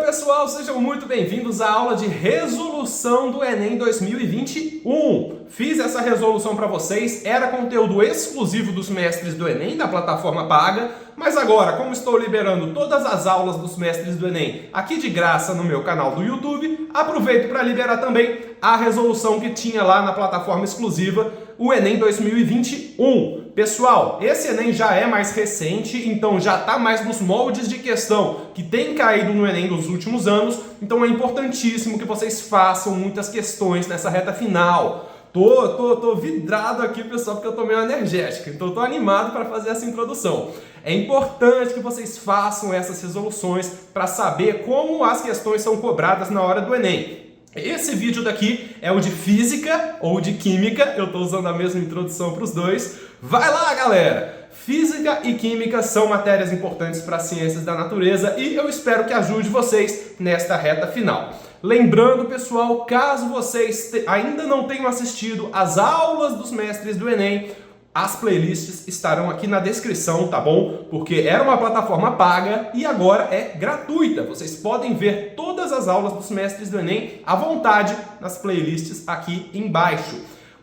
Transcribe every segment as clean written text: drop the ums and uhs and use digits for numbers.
pessoal, sejam muito bem-vindos à aula de resolução do Enem 2021. Fiz essa resolução para vocês, era conteúdo exclusivo dos mestres do Enem, da plataforma paga, mas agora, como estou liberando todas as aulas dos mestres do Enem aqui de graça no meu canal do YouTube, aproveito para liberar também a resolução que tinha lá na plataforma exclusiva, o Enem 2021. Pessoal, esse Enem já é mais recente, então já está mais nos moldes de questão que tem caído no Enem dos últimos anos, então é importantíssimo que vocês façam muitas questões nessa reta final. Tô vidrado aqui, pessoal, porque eu tô meio energético, então tô animado para fazer essa introdução. É importante que vocês façam essas resoluções para saber como as questões são cobradas na hora do Enem. Esse vídeo daqui é o de física ou de química, eu estou usando a mesma introdução para os dois. Vai lá, galera! Física e química são matérias importantes para as ciências da natureza e eu espero que ajude vocês nesta reta final. Lembrando, pessoal, caso vocês ainda não tenham assistido às aulas dos mestres do Enem, as playlists estarão aqui na descrição, tá bom? Porque era uma plataforma paga e agora é gratuita. Vocês podem ver todas as aulas dos mestres do Enem à vontade nas playlists aqui embaixo.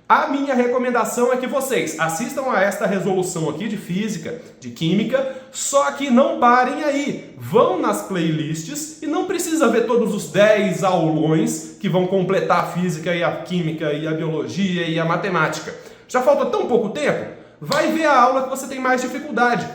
A minha recomendação é que vocês assistam a esta resolução aqui de física, de química, só que não parem aí. Vão nas playlists e não precisa ver todos os 10 aulões que vão completar a física e a química e a biologia e a matemática. Já falta tão pouco tempo? Vai ver a aula que você tem mais dificuldade.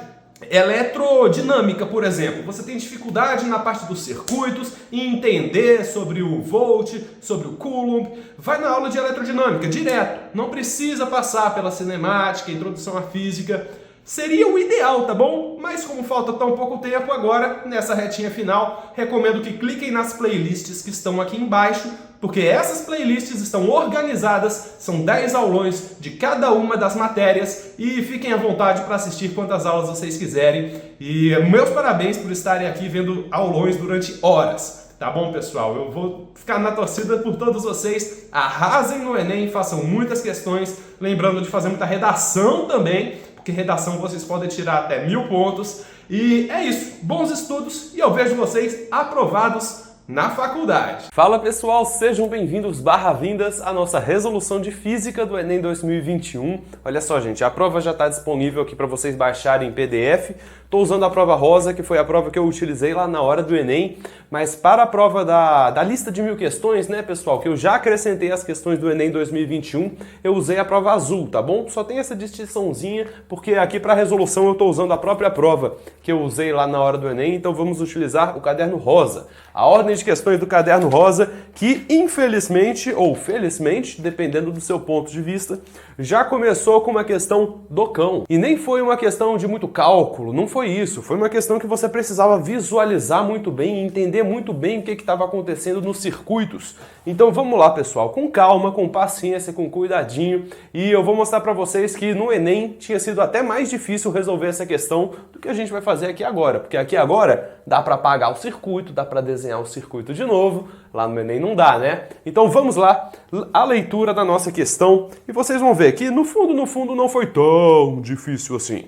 Eletrodinâmica, por exemplo. Você tem dificuldade na parte dos circuitos e entender sobre o volt, sobre o coulomb. Vai na aula de eletrodinâmica, direto. Não precisa passar pela cinemática, introdução à física. Seria o ideal, tá bom? Mas como falta tão pouco tempo agora, nessa retinha final, recomendo que cliquem nas playlists que estão aqui embaixo, porque essas playlists estão organizadas, são 10 aulões de cada uma das matérias e fiquem à vontade para assistir quantas aulas vocês quiserem. E meus parabéns por estarem aqui vendo aulões durante horas. Tá bom, pessoal? Eu vou ficar na torcida por todos vocês. Arrasem no Enem, façam muitas questões, lembrando de fazer muita redação também, porque redação vocês podem tirar até 1000 pontos. E é isso, bons estudos e eu vejo vocês aprovados na faculdade. Fala, pessoal, sejam bem-vindos /vindas à nossa resolução de física do Enem 2021. Olha só, gente, a prova já está disponível aqui para vocês baixarem em PDF. Estou usando a prova rosa, que foi a prova que eu utilizei lá na hora do Enem, mas para a prova da lista de 1000 questões, né, pessoal, que eu já acrescentei as questões do Enem 2021, eu usei a prova azul, tá bom? Só tem essa distinçãozinha, porque aqui para a resolução eu estou usando a própria prova que eu usei lá na hora do Enem, então vamos utilizar o caderno rosa. A ordem de questões do caderno rosa, que infelizmente ou felizmente, dependendo do seu ponto de vista, já começou com uma questão do cão. E nem foi uma questão de muito cálculo, não foi isso. Foi uma questão que você precisava visualizar muito bem e entender muito bem o que estava acontecendo nos circuitos. Então vamos lá, pessoal, com calma, com paciência, com cuidadinho. E eu vou mostrar para vocês que no Enem tinha sido até mais difícil resolver essa questão do que a gente vai fazer aqui agora. Porque aqui agora dá para apagar o circuito, dá para desenhar o circuito de novo. Lá no Enem não dá, né? Então vamos lá, a leitura da nossa questão. E vocês vão ver que no fundo não foi tão difícil assim.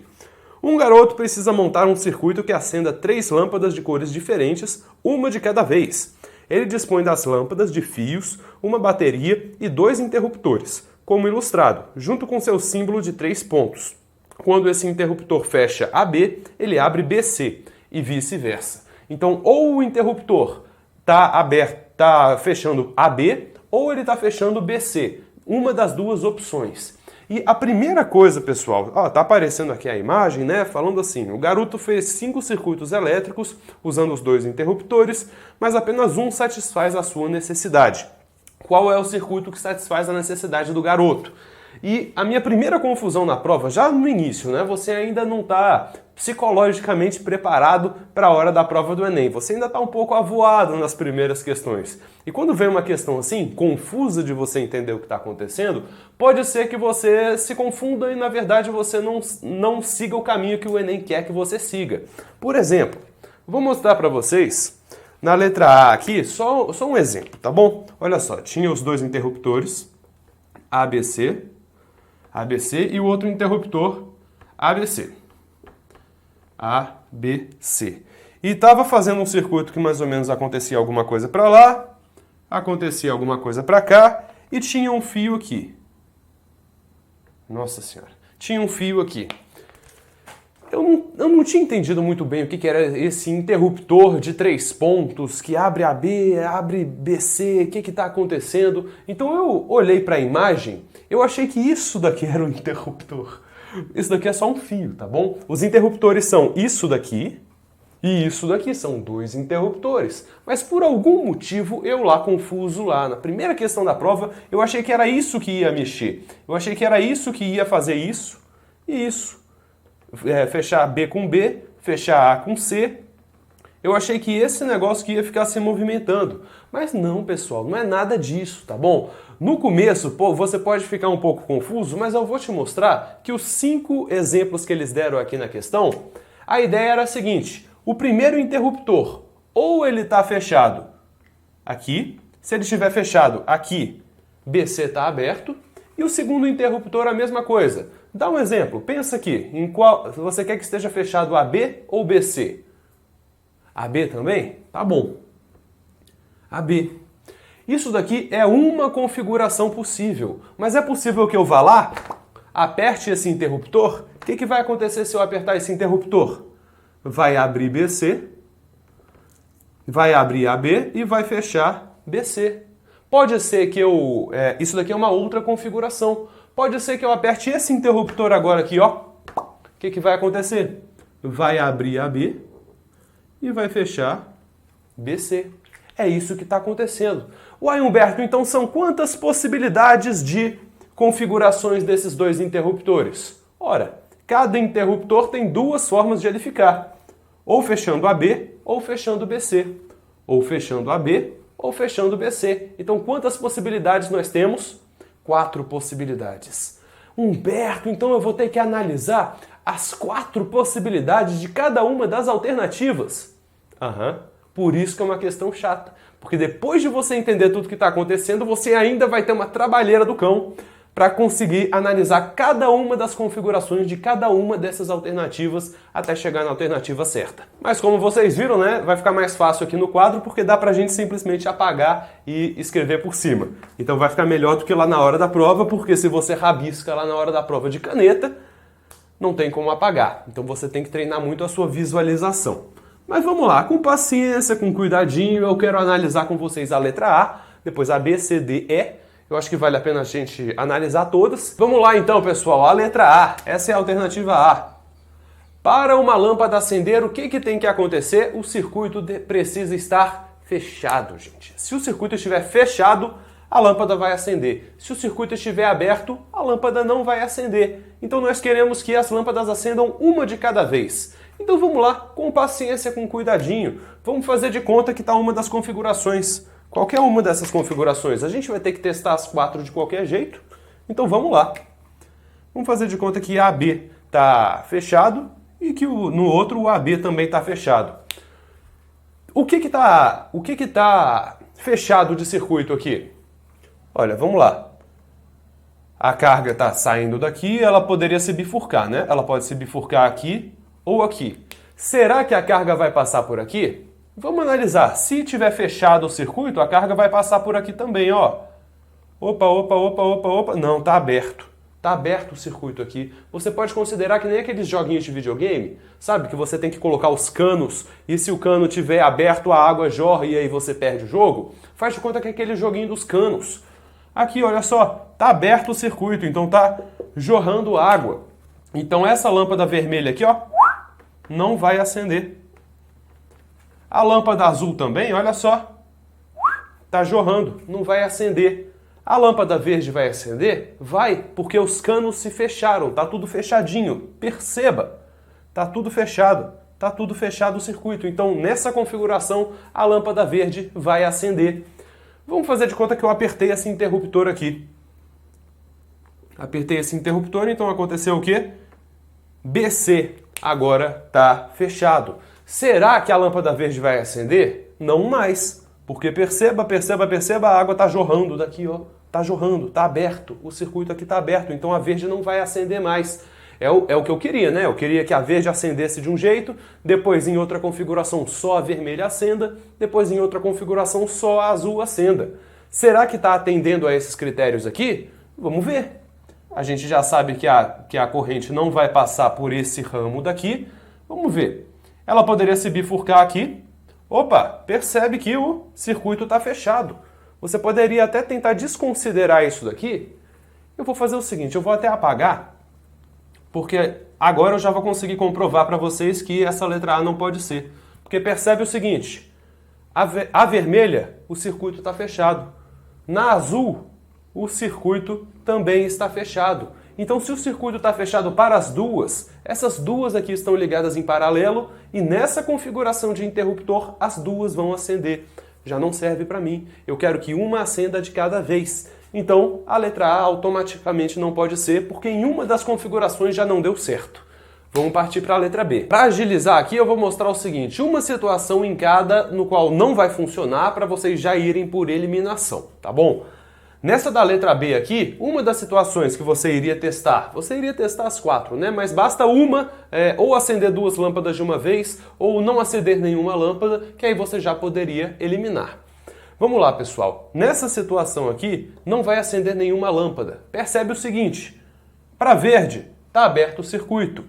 Um garoto precisa montar um circuito que acenda 3 lâmpadas de cores diferentes, uma de cada vez. Ele dispõe das lâmpadas de fios, uma bateria e 2 interruptores, como ilustrado, junto com seu símbolo de 3 pontos. Quando esse interruptor fecha AB, ele abre BC e vice-versa. Então, ou o interruptor está fechando AB ou ele está fechando BC, uma das duas opções. E a primeira coisa, pessoal, tá aparecendo aqui a imagem, né, falando assim, o garoto fez 5 circuitos elétricos usando os 2 interruptores, mas apenas um satisfaz a sua necessidade. Qual é o circuito que satisfaz a necessidade do garoto? E a minha primeira confusão na prova, já no início, né, você ainda não está psicologicamente preparado para a hora da prova do Enem. Você ainda está um pouco avoado nas primeiras questões. E quando vem uma questão assim, confusa de você entender o que está acontecendo, pode ser que você se confunda e, na verdade, você não siga o caminho que o Enem quer que você siga. Por exemplo, vou mostrar para vocês, na letra A aqui, só um exemplo, tá bom? Olha só, tinha os 2 interruptores, ABC e o outro interruptor ABC. ABC. e estava fazendo um circuito que mais ou menos acontecia alguma coisa para lá, acontecia alguma coisa para cá e tinha um fio aqui. Nossa Senhora, tinha um fio aqui. Eu não tinha entendido muito bem o que era esse interruptor de 3 pontos que abre AB, abre BC, o que está acontecendo. Então eu olhei para a imagem, eu achei que isso daqui era um interruptor. Isso daqui é só um fio, tá bom? Os interruptores são isso daqui e isso daqui, são 2 interruptores. Mas por algum motivo, eu lá confuso lá, na primeira questão da prova, eu achei que era isso que ia mexer. Eu achei que era isso que ia fazer isso e isso. Fechar B com B, fechar A com C. Eu achei que esse negócio que ia ficar se movimentando. Mas não, pessoal, não é nada disso, tá bom? No começo, pô, você pode ficar um pouco confuso, mas eu vou te mostrar que os 5 exemplos que eles deram aqui na questão, a ideia era a seguinte: o primeiro interruptor, ou ele está fechado aqui, se ele estiver fechado aqui, BC está aberto, e o segundo interruptor a mesma coisa. Dá um exemplo, pensa aqui, em qual você quer que esteja fechado AB ou BC? AB também? Tá bom. AB. Isso daqui é uma configuração possível, mas é possível que eu vá lá, aperte esse interruptor. O que vai acontecer se eu apertar esse interruptor? Vai abrir BC, vai abrir AB e vai fechar BC. Pode ser que isso daqui é uma outra configuração. Pode ser que eu aperte esse interruptor agora aqui, ó. O que vai acontecer? Vai abrir AB e vai fechar BC. É isso que está acontecendo. Uai, Humberto, então são quantas possibilidades de configurações desses 2 interruptores? Ora, cada interruptor tem 2 formas de ele ficar. Ou fechando AB, ou fechando BC. Ou fechando AB, ou fechando BC. Então, quantas possibilidades nós temos? 4 possibilidades. Humberto, então eu vou ter que analisar as 4 possibilidades de cada uma das alternativas? Por isso que é uma questão chata. Porque depois de você entender tudo que está acontecendo, você ainda vai ter uma trabalheira do cão para conseguir analisar cada uma das configurações de cada uma dessas alternativas até chegar na alternativa certa. Mas como vocês viram, né, vai ficar mais fácil aqui no quadro porque dá pra gente simplesmente apagar e escrever por cima. Então vai ficar melhor do que lá na hora da prova, porque se você rabisca lá na hora da prova de caneta, não tem como apagar. Então você tem que treinar muito a sua visualização. Mas vamos lá, com paciência, com cuidadinho, eu quero analisar com vocês a letra A, depois a B, C, D, E. Eu acho que vale a pena a gente analisar todas. Vamos lá então, pessoal. A letra A. Essa é a alternativa A. Para uma lâmpada acender, o que tem que acontecer? O circuito precisa estar fechado, gente. Se o circuito estiver fechado, a lâmpada vai acender. Se o circuito estiver aberto, a lâmpada não vai acender. Então nós queremos que as lâmpadas acendam uma de cada vez. Então vamos lá, com paciência, com cuidadinho. Vamos fazer de conta que está uma das configurações. Qualquer uma dessas configurações. A gente vai ter que testar as 4 de qualquer jeito. Então vamos lá. Vamos fazer de conta que AB está fechado e que no outro o AB também está fechado. O que está fechado de circuito aqui? Olha, vamos lá. A carga está saindo daqui, ela poderia se bifurcar, né? Ela pode se bifurcar aqui ou aqui. Será que a carga vai passar por aqui? Vamos analisar. Se tiver fechado o circuito, a carga vai passar por aqui também, ó. Opa. Não, está aberto. Está aberto o circuito aqui. Você pode considerar que nem aqueles joguinhos de videogame, sabe? Que você tem que colocar os canos e se o cano estiver aberto, a água jorra e aí você perde o jogo. Faz de conta que é aquele joguinho dos canos. Aqui, olha só, está aberto o circuito, então está jorrando água. Então essa lâmpada vermelha aqui, ó, não vai acender. A lâmpada azul também, olha só, está jorrando, não vai acender. A lâmpada verde vai acender? Vai, porque os canos se fecharam, tá tudo fechadinho. Perceba, tá tudo fechado o circuito. Então, nessa configuração, a lâmpada verde vai acender. Vamos fazer de conta que eu apertei esse interruptor aqui. Apertei esse interruptor, então aconteceu o quê? BC agora está fechado. Será que a lâmpada verde vai acender? Não mais. Porque perceba, a água está jorrando daqui, ó. Está jorrando, está aberto. O circuito aqui está aberto, então a verde não vai acender mais. É o que eu queria, né? Eu queria que a verde acendesse de um jeito, depois em outra configuração só a vermelha acenda, depois em outra configuração só a azul acenda. Será que está atendendo a esses critérios aqui? Vamos ver. A gente já sabe que a corrente não vai passar por esse ramo daqui. Vamos ver. Ela poderia se bifurcar aqui. Opa, percebe que o circuito está fechado. Você poderia até tentar desconsiderar isso daqui. Eu vou fazer o seguinte, eu vou até apagar, porque agora eu já vou conseguir comprovar para vocês que essa letra A não pode ser. Porque percebe o seguinte, a vermelha, o circuito está fechado. Na azul, o circuito também está fechado. Então, se o circuito está fechado para as duas, essas duas aqui estão ligadas em paralelo e nessa configuração de interruptor, as duas vão acender. Já não serve para mim. Eu quero que uma acenda de cada vez. Então, a letra A automaticamente não pode ser, porque em uma das configurações já não deu certo. Vamos partir para a letra B. Para agilizar aqui, eu vou mostrar o seguinte, uma situação em cada no qual não vai funcionar para vocês já irem por eliminação, tá bom? Nessa da letra B aqui, uma das situações que você iria testar as 4, né? Mas basta uma, ou acender 2 lâmpadas de uma vez, ou não acender nenhuma lâmpada, que aí você já poderia eliminar. Vamos lá, pessoal. Nessa situação aqui, não vai acender nenhuma lâmpada. Percebe o seguinte, para verde, está aberto o circuito.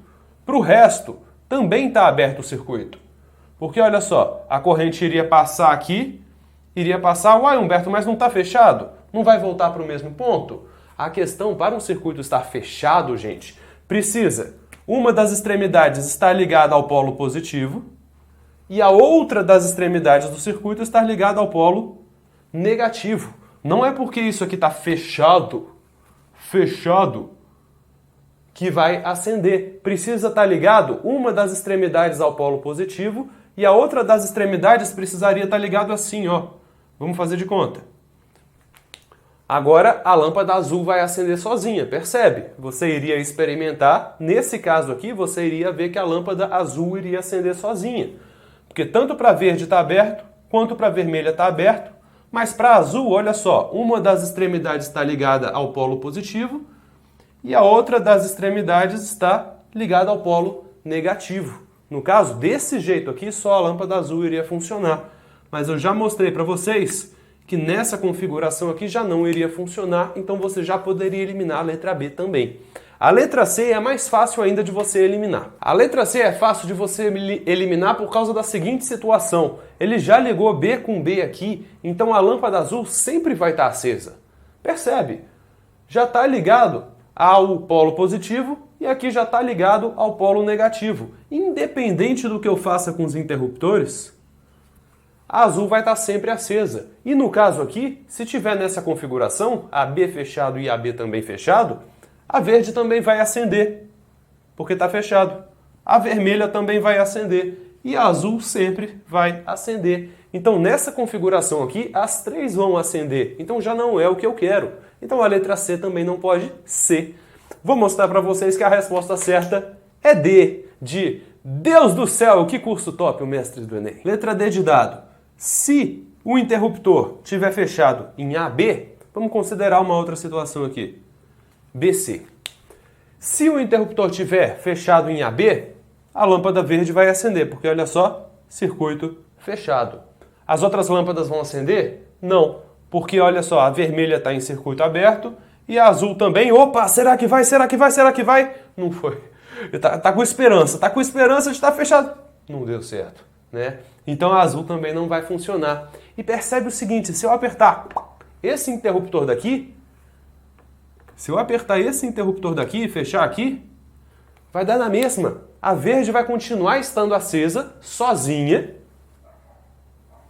Para o resto, também está aberto o circuito. Porque olha só, a corrente iria passar aqui, uai Humberto, mas não está fechado? Não vai voltar para o mesmo ponto? A questão para um circuito estar fechado, gente, precisa uma das extremidades estar ligada ao polo positivo e a outra das extremidades do circuito estar ligada ao polo negativo. Não é porque isso aqui está fechado, que vai acender. Precisa estar ligado uma das extremidades ao polo positivo e a outra das extremidades precisaria estar ligado assim, ó. Vamos fazer de conta. Agora a lâmpada azul vai acender sozinha, percebe? Você iria experimentar, nesse caso aqui, você iria ver que a lâmpada azul iria acender sozinha. Porque tanto para verde está aberto, quanto para vermelha está aberto, mas para azul, olha só, uma das extremidades está ligada ao polo positivo e a outra das extremidades está ligada ao polo negativo. No caso, desse jeito aqui, só a lâmpada azul iria funcionar. Mas eu já mostrei para vocês que nessa configuração aqui já não iria funcionar, então você já poderia eliminar a letra B também. A letra C é mais fácil ainda de você eliminar. A letra C é fácil de você eliminar por causa da seguinte situação. Ele já ligou B com B aqui, então a lâmpada azul sempre vai estar acesa. Percebe? Já está ligado ao polo positivo e aqui já está ligado ao polo negativo. Independente do que eu faça com os interruptores, a azul vai estar sempre acesa. E no caso aqui, se tiver nessa configuração, AB fechado e AB também fechado, a verde também vai acender, porque está fechado. A vermelha também vai acender e a azul sempre vai acender. Então nessa configuração aqui, as três vão acender. Então já não é o que eu quero. Então a letra C também não pode ser. Vou mostrar para vocês que a resposta certa é D, de Deus do céu, que curso top o mestre do Enem. Letra D de dado. Se o interruptor estiver fechado em AB, vamos considerar uma outra situação aqui. BC. Se o interruptor estiver fechado em AB, a lâmpada verde vai acender, porque olha só, circuito fechado. As outras lâmpadas vão acender? Não, porque olha só, a vermelha está em circuito aberto e a azul também. Opa, será que vai? Será que vai? Será que vai? Não foi. Tá com esperança de estar fechado. Não deu certo, né? Então a azul também não vai funcionar. E percebe o seguinte, se eu apertar esse interruptor daqui, e fechar aqui, vai dar na mesma. A verde vai continuar estando acesa, sozinha,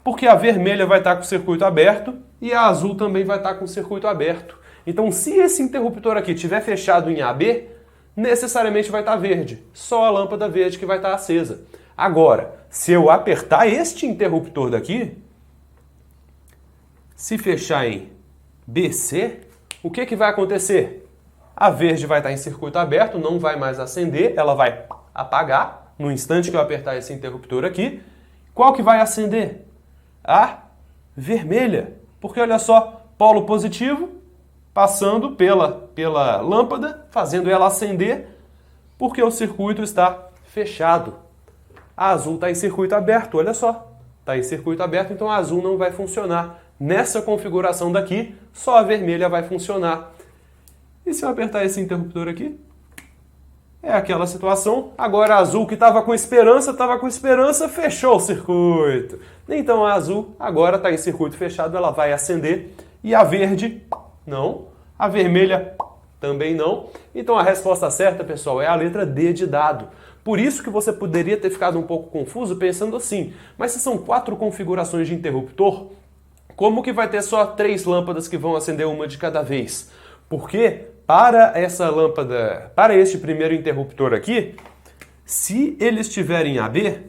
porque a vermelha vai estar com o circuito aberto e a azul também vai estar com o circuito aberto. Então, se esse interruptor aqui estiver fechado em AB, necessariamente vai estar verde. Só a lâmpada verde que vai estar acesa. Agora, se eu apertar este interruptor daqui, se fechar em BC, o que vai acontecer? A verde vai estar em circuito aberto, não vai mais acender, ela vai apagar no instante que eu apertar esse interruptor aqui. Qual que vai acender? A vermelha. Porque olha só, polo positivo passando pela lâmpada, fazendo ela acender. Porque o circuito está fechado. A azul está em circuito aberto, olha só. Está em circuito aberto, então a azul não vai funcionar. Nessa configuração daqui, só a vermelha vai funcionar. E se eu apertar esse interruptor aqui? É aquela situação. Agora a azul que estava com esperança, fechou o circuito. Então a azul agora está em circuito fechado, ela vai acender. E a verde, não. A vermelha, também não. Então a resposta certa, pessoal, é a letra D de dado. Por isso que você poderia ter ficado um pouco confuso pensando assim, mas se são 4 configurações de interruptor, como que vai ter só 3 lâmpadas que vão acender uma de cada vez? Porque para essa lâmpada, para este primeiro interruptor aqui, se ele estiver em AB,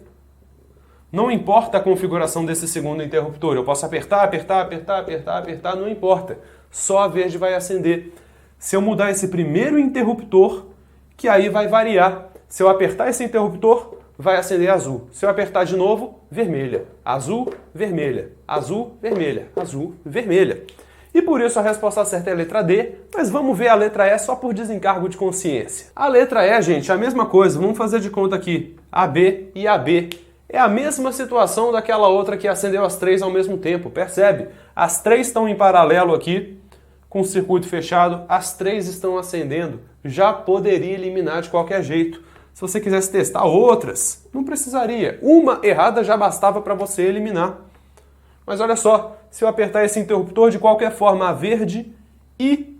não importa a configuração desse segundo interruptor, eu posso apertar, não importa, só a verde vai acender. Se eu mudar esse primeiro interruptor, que aí vai variar. Se eu apertar esse interruptor, vai acender azul. Se eu apertar de novo, vermelha. Azul, vermelha. Azul, vermelha. Azul, vermelha. E por isso a resposta certa é a letra D, mas vamos ver a letra E só por desencargo de consciência. A letra E, gente, é a mesma coisa. Vamos fazer de conta aqui. AB e AB. É a mesma situação daquela outra que acendeu as 3 ao mesmo tempo, percebe? As 3 estão em paralelo aqui, com o circuito fechado, as 3 estão acendendo. Já poderia eliminar de qualquer jeito. Se você quisesse testar outras, não precisaria. Uma errada já bastava para você eliminar. Mas olha só, se eu apertar esse interruptor, de qualquer forma a verde e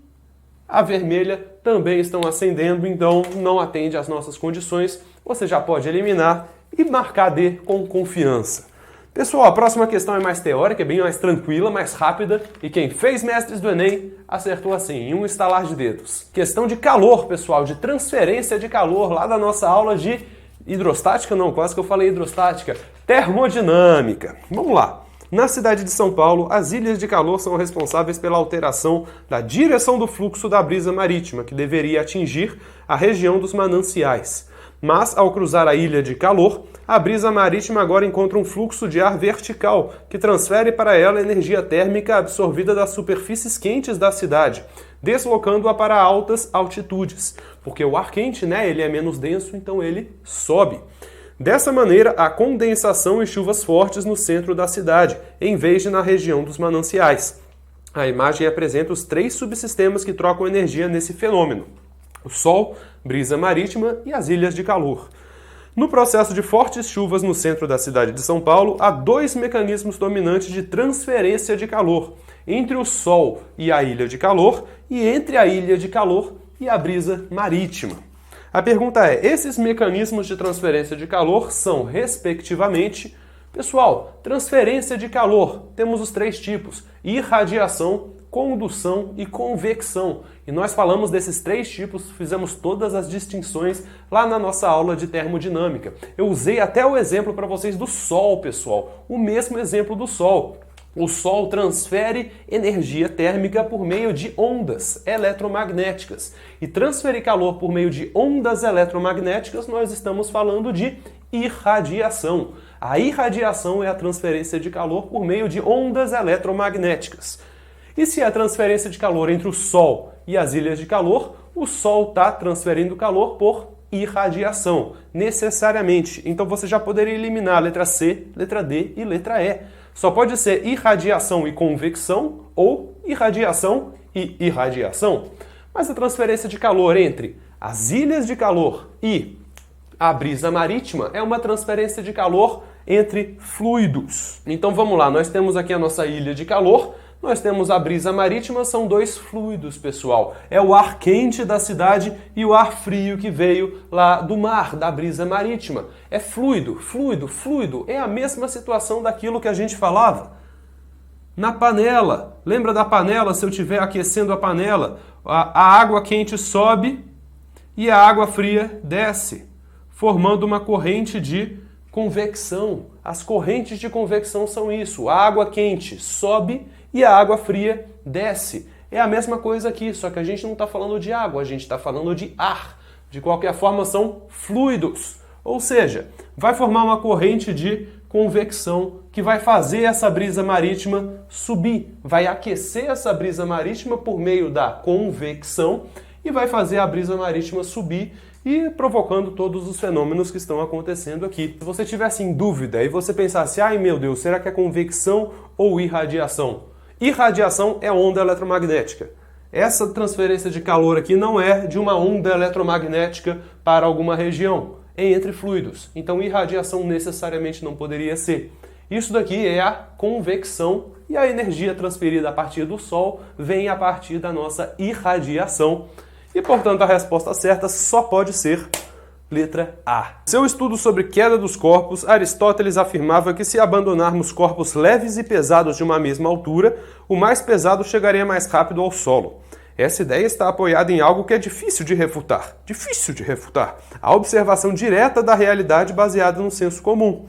a vermelha também estão acendendo, então não atende às nossas condições. Você já pode eliminar e marcar D com confiança. Pessoal, a próxima questão é mais teórica, é bem mais tranquila, mais rápida, e quem fez Mestres do Enem acertou assim, em um estalar de dedos. Questão de calor, pessoal, de transferência de calor lá da nossa aula de hidrostática, não, quase que eu falei hidrostática, termodinâmica. Vamos lá. Na cidade de São Paulo, as ilhas de calor são responsáveis pela alteração da direção do fluxo da brisa marítima, que deveria atingir a região dos mananciais. Mas, ao cruzar a ilha de calor, a brisa marítima agora encontra um fluxo de ar vertical, que transfere para ela energia térmica absorvida das superfícies quentes da cidade, deslocando-a para altas altitudes. Porque o ar quente, ele é menos denso, então ele sobe. Dessa maneira, há condensação e chuvas fortes no centro da cidade, em vez de na região dos mananciais. A imagem apresenta os 3 subsistemas que trocam energia nesse fenômeno: o Sol, brisa marítima e as ilhas de calor. No processo de fortes chuvas no centro da cidade de São Paulo, há 2 mecanismos dominantes de transferência de calor, entre o Sol e a ilha de calor, e entre a ilha de calor e a brisa marítima. A pergunta é, esses mecanismos de transferência de calor são, respectivamente, pessoal, transferência de calor, temos os 3 tipos, irradiação, condução e convecção. E nós falamos desses 3 tipos, fizemos todas as distinções lá na nossa aula de termodinâmica. Eu usei até o exemplo para vocês do Sol, pessoal. O mesmo exemplo do Sol. O Sol transfere energia térmica por meio de ondas eletromagnéticas. E transferir calor por meio de ondas eletromagnéticas, nós estamos falando de irradiação. A irradiação é a transferência de calor por meio de ondas eletromagnéticas. E se é a transferência de calor entre o Sol e as ilhas de calor, o Sol está transferindo calor por irradiação, necessariamente. Então você já poderia eliminar a letra C, letra D e letra E. Só pode ser irradiação e convecção ou irradiação e irradiação. Mas a transferência de calor entre as ilhas de calor e a brisa marítima é uma transferência de calor entre fluidos. Então vamos lá, nós temos aqui a nossa ilha de calor, nós temos a brisa marítima, são 2 fluidos, pessoal. É o ar quente da cidade e o ar frio que veio lá do mar, da brisa marítima. É fluido, fluido, fluido. É a mesma situação daquilo que a gente falava na panela. Lembra da panela? Se eu estiver aquecendo a panela, a água quente sobe e a água fria desce, formando uma corrente de convecção. As correntes de convecção são isso. A água quente sobe e a água fria desce. É a mesma coisa aqui, só que a gente não está falando de água, a gente está falando de ar. De qualquer forma, são fluidos. Ou seja, vai formar uma corrente de convecção que vai fazer essa brisa marítima subir. Vai aquecer essa brisa marítima por meio da convecção e vai fazer a brisa marítima subir. e provocando todos os fenômenos que estão acontecendo aqui. Se você tivesse em dúvida e você pensasse, ai meu Deus, será que é convecção ou irradiação? Irradiação é onda eletromagnética. Essa transferência de calor aqui não é de uma onda eletromagnética para alguma região, é entre fluidos. Então irradiação necessariamente não poderia ser. Isso daqui é a convecção e a energia transferida a partir do Sol vem a partir da nossa irradiação. E, portanto, a resposta certa só pode ser letra A. Seu estudo sobre queda dos corpos, Aristóteles afirmava que se abandonarmos corpos leves e pesados de uma mesma altura, o mais pesado chegaria mais rápido ao solo. Essa ideia está apoiada em algo que é difícil de refutar. Difícil de refutar. A observação direta da realidade baseada no senso comum.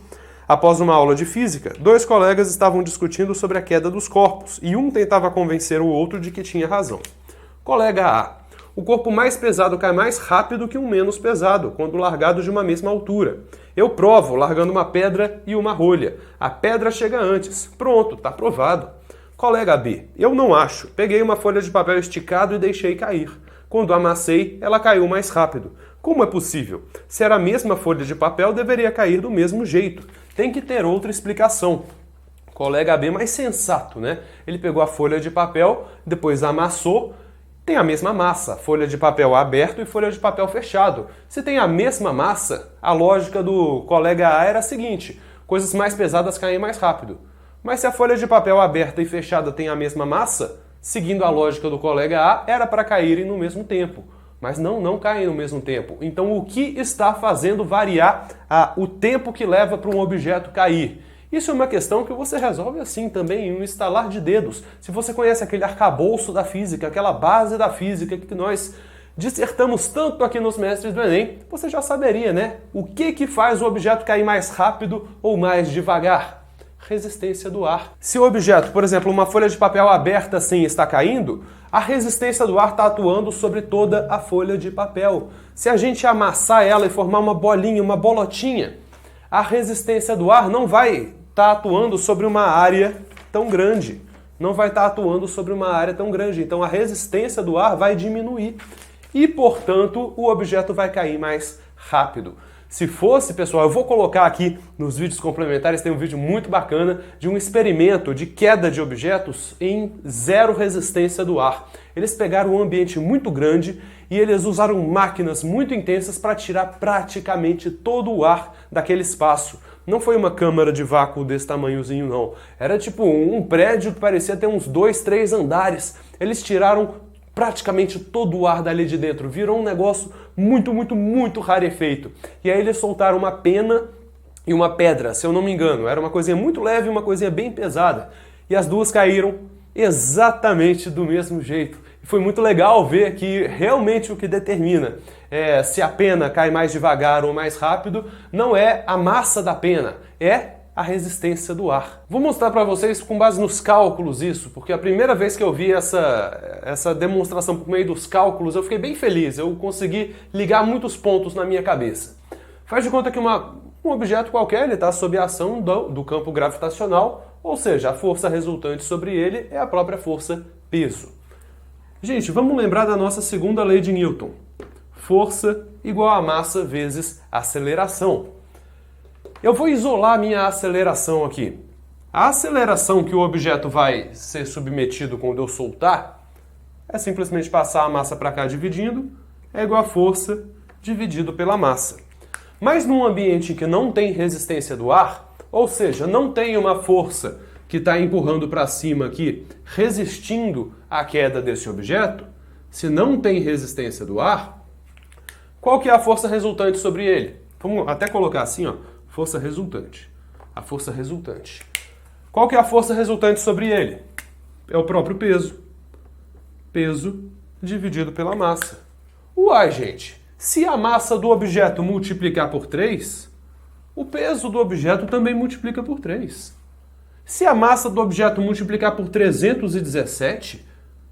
Após uma aula de física, dois colegas estavam discutindo sobre a queda dos corpos e um tentava convencer o outro de que tinha razão. Colega A. O corpo mais pesado cai mais rápido que um menos pesado, quando largado de uma mesma altura. Eu provo, largando uma pedra e uma rolha. A pedra chega antes. Pronto, tá provado. Colega B. Eu não acho. Peguei uma folha de papel esticado e deixei cair. Quando amassei, ela caiu mais rápido. Como é possível? Se era a mesma folha de papel, deveria cair do mesmo jeito. Tem que ter outra explicação. Colega B mais sensato, né? Ele pegou a folha de papel, depois amassou. Tem a mesma massa, folha de papel aberto e folha de papel fechado. Se tem a mesma massa, a lógica do colega A era a seguinte: coisas mais pesadas caem mais rápido. Mas se a folha de papel aberta e fechada tem a mesma massa, seguindo a lógica do colega A, era para caírem no mesmo tempo. Mas não caem no mesmo tempo. Então o que está fazendo variar o tempo que leva para um objeto cair? Isso é uma questão que você resolve assim também, em um estalar de dedos. Se você conhece aquele arcabouço da física, aquela base da física que nós dissertamos tanto aqui nos Mestres do Enem, você já saberia, né? O que faz o objeto cair mais rápido ou mais devagar? Resistência do ar. Se o objeto, por exemplo, uma folha de papel aberta assim está caindo, a resistência do ar está atuando sobre toda a folha de papel. Se a gente amassar ela e formar uma bolinha, uma bolotinha, a resistência do ar não vai estar atuando sobre uma área tão grande. Não vai estar atuando sobre uma área tão grande. Então a resistência do ar vai diminuir. E, portanto, o objeto vai cair mais rápido. Se fosse, pessoal, eu vou colocar aqui nos vídeos complementares, tem um vídeo muito bacana de um experimento de queda de objetos em zero resistência do ar. Eles pegaram um ambiente muito grande e eles usaram máquinas muito intensas para tirar praticamente todo o ar daquele espaço. Não foi uma câmara de vácuo desse tamanhozinho, não. Era tipo um prédio que parecia ter uns 2, 3 andares. Eles tiraram praticamente todo o ar dali de dentro. Virou um negócio muito rarefeito. E aí eles soltaram uma pena e uma pedra, se eu não me engano. Era uma coisinha muito leve e uma coisinha bem pesada. E as duas caíram exatamente do mesmo jeito. E foi muito legal ver que realmente o que determina se a pena cai mais devagar ou mais rápido não é a massa da pena, é a resistência do ar. Vou mostrar para vocês com base nos cálculos isso, porque a primeira vez que eu vi essa demonstração por meio dos cálculos, eu fiquei bem feliz, eu consegui ligar muitos pontos na minha cabeça. Faz de conta que um objeto qualquer está sob a ação do campo gravitacional, ou seja, a força resultante sobre ele é a própria força peso. Gente, vamos lembrar da nossa segunda lei de Newton. Força igual a massa vezes aceleração. Eu vou isolar a minha aceleração aqui. A aceleração que o objeto vai ser submetido quando eu soltar é simplesmente passar a massa para cá dividindo, é igual a força dividido pela massa. Mas num ambiente que não tem resistência do ar, ou seja, não tem uma força que está empurrando para cima aqui, resistindo à queda desse objeto, se não tem resistência do ar, qual que é a força resultante sobre ele? Vamos até colocar assim, ó. Força resultante. A força resultante. Qual que é a força resultante sobre ele? É o próprio peso. Peso dividido pela massa. Uai, gente, se a massa do objeto multiplicar por 3, o peso do objeto também multiplica por 3. Se a massa do objeto multiplicar por 317,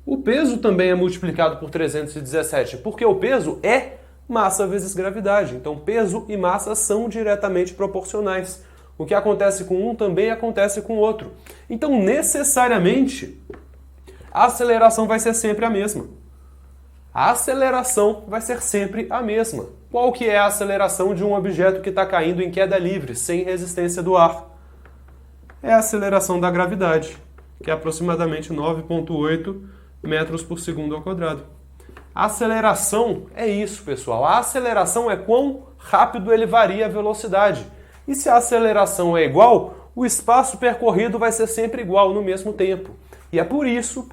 o peso também é multiplicado por 317, porque o peso é massa vezes gravidade. Então peso e massa são diretamente proporcionais. O que acontece com um também acontece com o outro. Então necessariamente a aceleração vai ser sempre a mesma. A aceleração vai ser sempre a mesma. Qual que é a aceleração de um objeto que está caindo em queda livre, sem resistência do ar? É a aceleração da gravidade, que é aproximadamente 9,8 metros por segundo ao quadrado. A aceleração é isso, pessoal. A aceleração é quão rápido ele varia a velocidade. E se a aceleração é igual, o espaço percorrido vai ser sempre igual no mesmo tempo. E é por isso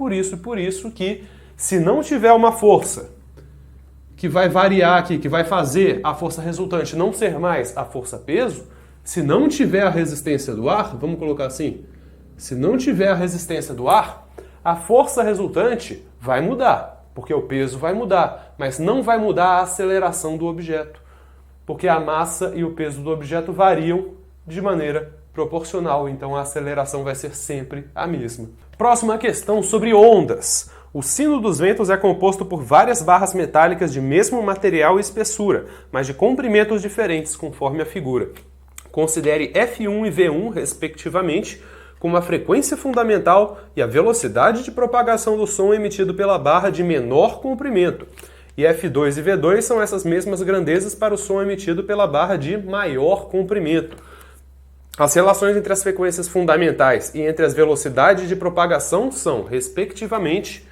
que, se não tiver uma força que vai variar aqui, que vai fazer a força resultante não ser mais a força-peso, se não tiver a resistência do ar, vamos colocar assim, se não tiver a resistência do ar, a força resultante vai mudar, porque o peso vai mudar, mas não vai mudar a aceleração do objeto, porque a massa e o peso do objeto variam de maneira proporcional, então a aceleração vai ser sempre a mesma. Próxima questão sobre ondas. O sino dos ventos é composto por várias barras metálicas de mesmo material e espessura, mas de comprimentos diferentes, conforme a figura. Considere F1 e V1, respectivamente, como a frequência fundamental e a velocidade de propagação do som emitido pela barra de menor comprimento. E F2 e V2 são essas mesmas grandezas para o som emitido pela barra de maior comprimento. As relações entre as frequências fundamentais e entre as velocidades de propagação são, respectivamente...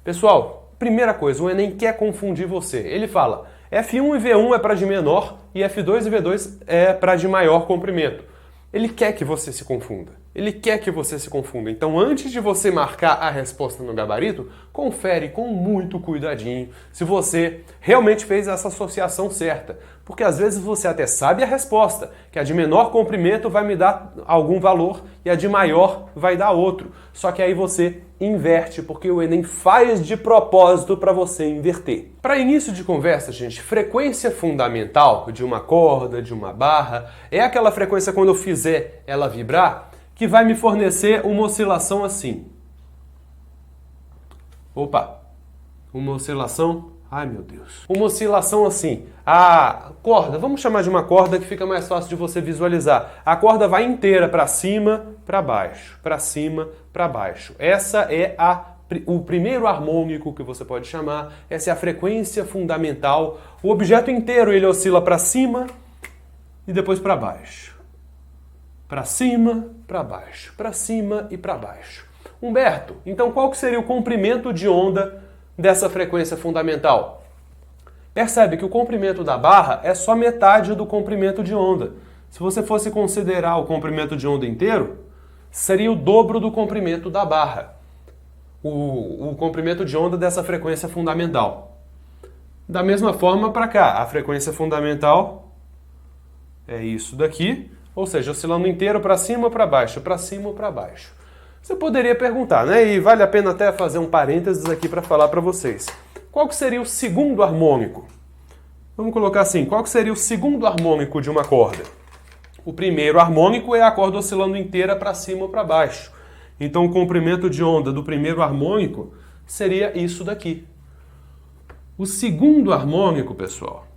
Pessoal, primeira coisa, o Enem quer confundir você. Ele fala, F1 e V1 é para de menor e F2 e V2 é para de maior comprimento. Ele quer que você se confunda. Ele quer que você se confunda. Então, antes de você marcar a resposta no gabarito, confere com muito cuidadinho se você realmente fez essa associação certa. Porque às vezes você até sabe a resposta, que a de menor comprimento vai me dar algum valor e a de maior vai dar outro. Só que aí você inverte, porque o Enem faz de propósito para você inverter. Para início de conversa, gente, frequência fundamental de uma corda, de uma barra, é aquela frequência quando eu fizer ela vibrar, que vai me fornecer uma oscilação assim. Opa! Uma oscilação... Ai, meu Deus. Uma oscilação assim. A corda, vamos chamar de uma corda que fica mais fácil de você visualizar. A corda vai inteira para cima, para baixo, para cima, para baixo. Essa é o primeiro harmônico que você pode chamar. Essa é a frequência fundamental. O objeto inteiro ele oscila para cima e depois para baixo. Para cima, para baixo. Para cima e para baixo. Humberto, então qual que seria o comprimento de onda dessa frequência fundamental? Percebe que o comprimento da barra é só metade do comprimento de onda. Se você fosse considerar o comprimento de onda inteiro, seria o dobro do comprimento da barra. O comprimento de onda dessa frequência fundamental. Da mesma forma para cá, a frequência fundamental é isso daqui, ou seja, oscilando inteiro para cima ou para baixo, para cima ou para baixo. Você poderia perguntar, né? E vale a pena até fazer um parênteses aqui para falar para vocês. Qual que seria o segundo harmônico? Vamos colocar assim, qual que seria o segundo harmônico de uma corda? O primeiro harmônico é a corda oscilando inteira para cima ou para baixo. Então o comprimento de onda do primeiro harmônico seria isso daqui. O segundo harmônico, pessoal,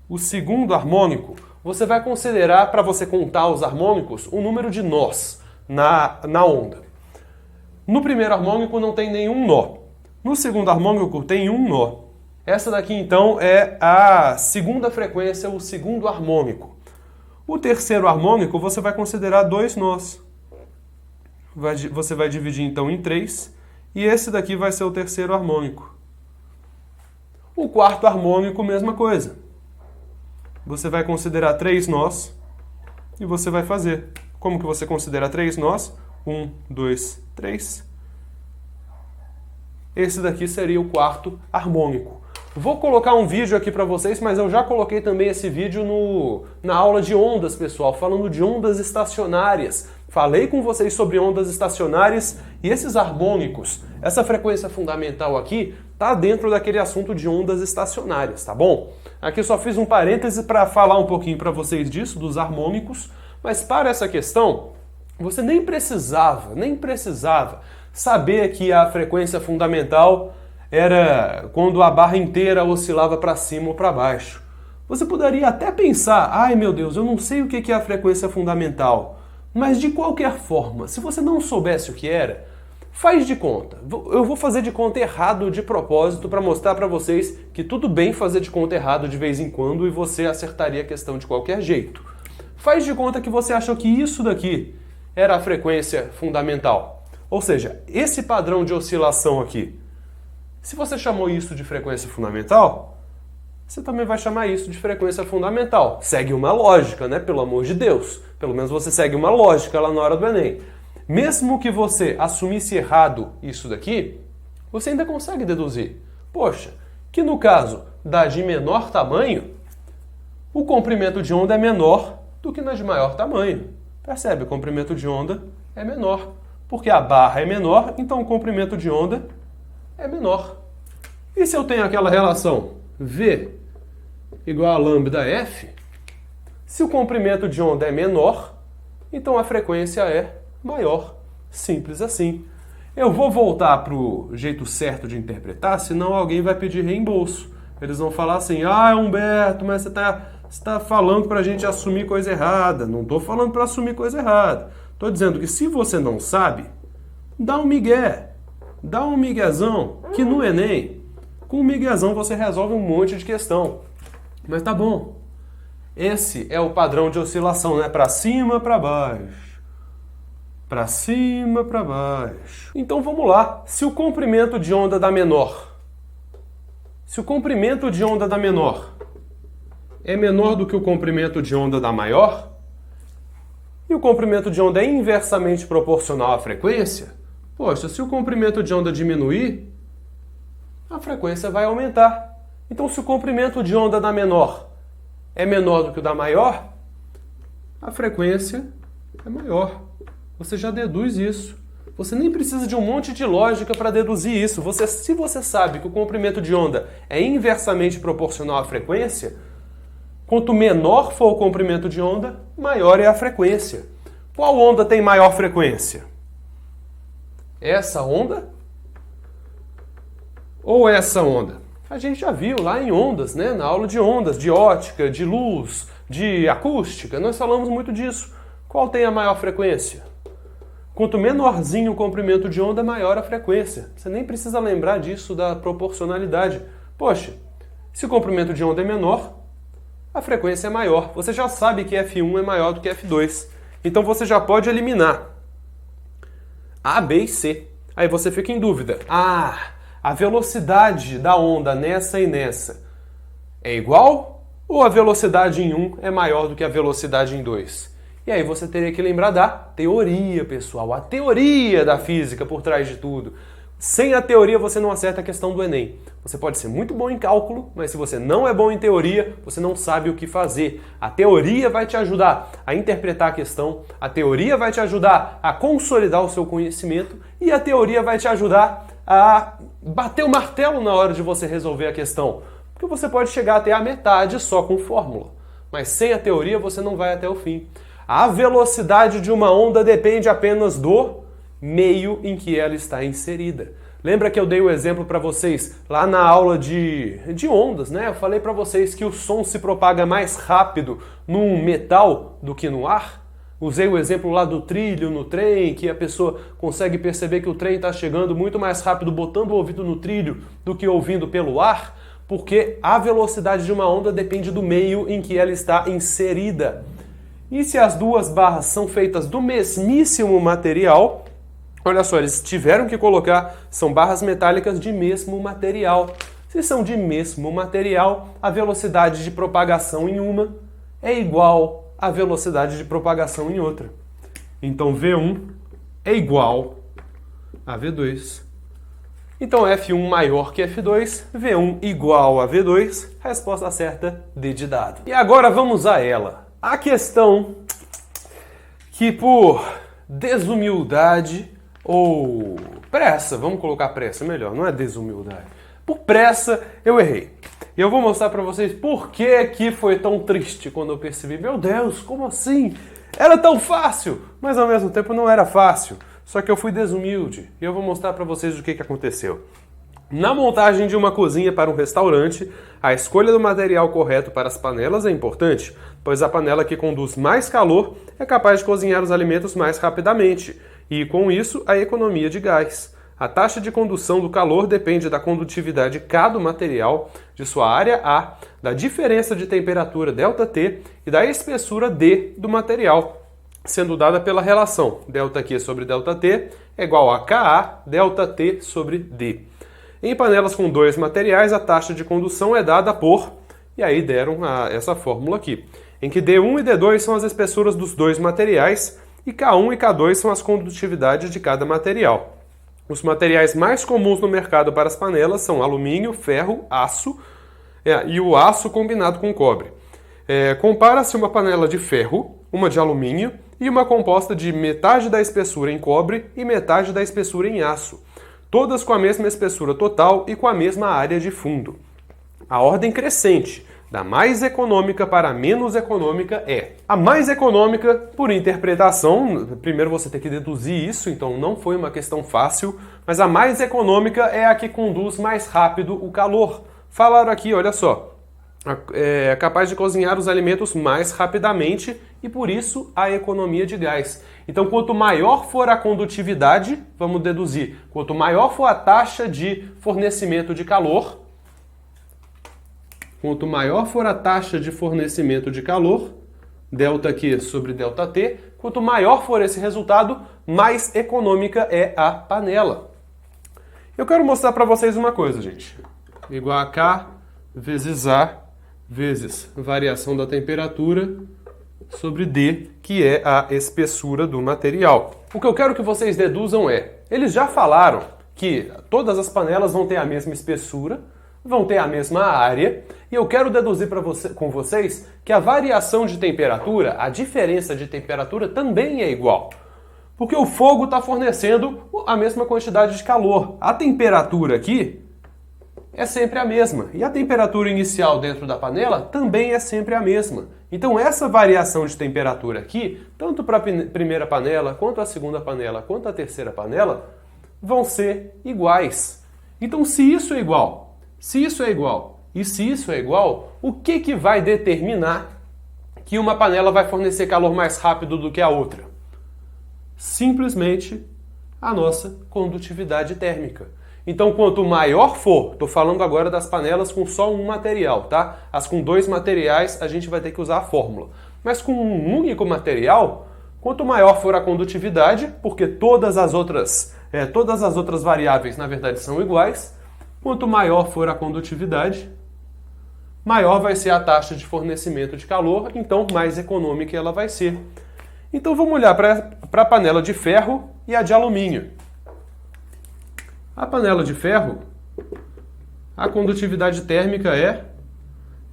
o segundo harmônico, você vai considerar, para você contar os harmônicos, o número de nós na onda. No primeiro harmônico não tem nenhum nó. No segundo harmônico tem um nó. Essa daqui então é a segunda frequência, o segundo harmônico. O terceiro harmônico você vai considerar dois nós. Você vai dividir então em 3 e esse daqui vai ser o terceiro harmônico. O quarto harmônico, mesma coisa. Você vai considerar 3 nós e você vai fazer. Como que você considera 3 nós? 1, 2, 3. Esse daqui seria o quarto harmônico. Vou colocar um vídeo aqui para vocês, mas eu já coloquei também esse vídeo na aula de ondas, pessoal, falando de ondas estacionárias. Falei com vocês sobre ondas estacionárias e esses harmônicos, essa frequência fundamental aqui, tá dentro daquele assunto de ondas estacionárias, tá bom? Aqui só fiz um parêntese para falar um pouquinho para vocês disso, dos harmônicos, mas para essa questão, você nem precisava saber que a frequência fundamental era quando a barra inteira oscilava para cima ou para baixo. Você poderia até pensar, ai meu Deus, eu não sei o que é a frequência fundamental, mas de qualquer forma, se você não soubesse o que era, Faz de conta. Eu vou fazer de conta errado de propósito para mostrar para vocês que tudo bem fazer de conta errado de vez em quando e você acertaria a questão de qualquer jeito. Faz de conta que você achou que isso daqui era a frequência fundamental. Ou seja, esse padrão de oscilação aqui. Se você chamou isso de frequência fundamental, você também vai chamar isso de frequência fundamental. Segue uma lógica, né? Pelo amor de Deus. Pelo menos você segue uma lógica lá na hora do Enem. Mesmo que você assumisse errado isso daqui, você ainda consegue deduzir. Poxa, que no caso da de menor tamanho, o comprimento de onda é menor do que na de maior tamanho. Percebe? O comprimento de onda é menor. Porque a barra é menor, então o comprimento de onda é menor. E se eu tenho aquela relação V igual a lambda F, se o comprimento de onda é menor, então a frequência é maior. Simples assim. Eu vou voltar para o jeito certo de interpretar, senão alguém vai pedir reembolso. Eles vão falar assim, Humberto, mas você está falando para a gente assumir coisa errada. Não estou falando para assumir coisa errada. Estou dizendo que se você não sabe, dá um migué. Dá um miguezão, que no Enem, com um miguezão você resolve um monte de questão. Mas tá bom. Esse é o padrão de oscilação, né? Para cima, para baixo. Para cima, para baixo. Então vamos lá. Se o comprimento de onda da menor, é menor do que o comprimento de onda da maior, e o comprimento de onda é inversamente proporcional à frequência, poxa, se o comprimento de onda diminuir, a frequência vai aumentar. Então, se o comprimento de onda da menor é menor do que o da maior, a frequência é maior. Você já deduz isso. Você nem precisa de um monte de lógica para deduzir isso. Se você sabe que o comprimento de onda é inversamente proporcional à frequência, quanto menor for o comprimento de onda, maior é a frequência. Qual onda tem maior frequência? Essa onda? Ou essa onda? A gente já viu lá em ondas, né? Na aula de ondas, de ótica, de luz, de acústica, nós falamos muito disso. Qual tem a maior frequência? Quanto menorzinho o comprimento de onda, maior a frequência. Você nem precisa lembrar disso da proporcionalidade. Poxa, se o comprimento de onda é menor, a frequência é maior. Você já sabe que F1 é maior do que F2. Então você já pode eliminar A, B e C. Aí você fica em dúvida. A velocidade da onda nessa e nessa é igual? Ou a velocidade em 1 é maior do que a velocidade em 2? E aí você teria que lembrar da teoria, pessoal. A teoria da física por trás de tudo. Sem a teoria você não acerta a questão do Enem. Você pode ser muito bom em cálculo, mas se você não é bom em teoria, você não sabe o que fazer. A teoria vai te ajudar a interpretar a questão, a teoria vai te ajudar a consolidar o seu conhecimento e a teoria vai te ajudar a bater o martelo na hora de você resolver a questão. Porque você pode chegar até a metade só com fórmula, mas sem a teoria você não vai até o fim. A velocidade de uma onda depende apenas do meio em que ela está inserida. Lembra que eu dei o exemplo para vocês lá na aula de ondas, né? Eu falei para vocês que o som se propaga mais rápido num metal do que no ar? Usei o exemplo lá do trilho no trem, que a pessoa consegue perceber que o trem está chegando muito mais rápido botando o ouvido no trilho do que ouvindo pelo ar, porque a velocidade de uma onda depende do meio em que ela está inserida. E se as duas barras são feitas do mesmíssimo material, olha só, eles tiveram que colocar, são barras metálicas de mesmo material. Se são de mesmo material, a velocidade de propagação em uma é igual à velocidade de propagação em outra. Então V1 é igual a V2. Então F1 maior que F2, V1 igual a V2, resposta certa, D de dado. E agora vamos a ela. A questão que por desumildade ou pressa, vamos colocar pressa melhor, não é desumildade. Por pressa eu errei. E eu vou mostrar para vocês por que foi tão triste quando eu percebi, meu Deus, como assim? Era tão fácil, mas ao mesmo tempo não era fácil. Só que eu fui desumilde e eu vou mostrar para vocês o que aconteceu. Na montagem de uma cozinha para um restaurante, a escolha do material correto para as panelas é importante, pois a panela que conduz mais calor é capaz de cozinhar os alimentos mais rapidamente. e, com isso, a economia de gás. A taxa de condução do calor depende da condutividade K do material, de sua área A, da diferença de temperatura ΔT e da espessura D do material, sendo dada pela relação ΔQ sobre ΔT é igual a Ka ΔT sobre D. Em panelas com dois materiais, a taxa de condução é dada por... E aí deram essa fórmula aqui, em que D1 e D2 são as espessuras dos dois materiais e K1 e K2 são as condutividades de cada material. Os materiais mais comuns no mercado para as panelas são alumínio, ferro, aço e o aço combinado com cobre. Compara-se uma panela de ferro, uma de alumínio e uma composta de metade da espessura em cobre e metade da espessura em aço, todas com a mesma espessura total e com a mesma área de fundo. A ordem crescente, da mais econômica para a menos econômica é. A mais econômica, por interpretação, primeiro você tem que deduzir isso, então não foi uma questão fácil, mas a mais econômica é a que conduz mais rápido o calor. Falaram aqui, olha só, é capaz de cozinhar os alimentos mais rapidamente e por isso a economia de gás. Então quanto maior for a condutividade, vamos deduzir, quanto maior for a taxa de fornecimento de calor, quanto maior for a taxa de fornecimento de calor, ΔQ sobre ΔT, quanto maior for esse resultado, mais econômica é a panela. Eu quero mostrar para vocês uma coisa, gente. Igual a K vezes A vezes variação da temperatura sobre D, que é a espessura do material. O que eu quero que vocês deduzam eles já falaram que todas as panelas vão ter a mesma espessura, vão ter a mesma área, e eu quero deduzir com vocês que a variação de temperatura, a diferença de temperatura também é igual. Porque o fogo está fornecendo a mesma quantidade de calor. A temperatura aqui é sempre a mesma. E a temperatura inicial dentro da panela também é sempre a mesma. Então essa variação de temperatura aqui, tanto para a primeira panela, quanto a segunda panela, quanto a terceira panela, vão ser iguais. Então se isso é igual, se isso é igual e se isso é igual, o que vai determinar que uma panela vai fornecer calor mais rápido do que a outra? Simplesmente a nossa condutividade térmica. Então, quanto maior for, estou falando agora das panelas com só um material, tá? As com dois materiais, a gente vai ter que usar a fórmula. Mas com um único material, quanto maior for a condutividade, porque todas as outras variáveis, na verdade, são iguais, quanto maior for a condutividade, maior vai ser a taxa de fornecimento de calor, então mais econômica ela vai ser. Então, vamos olhar para a panela de ferro e a de alumínio. A panela de ferro, a condutividade térmica é,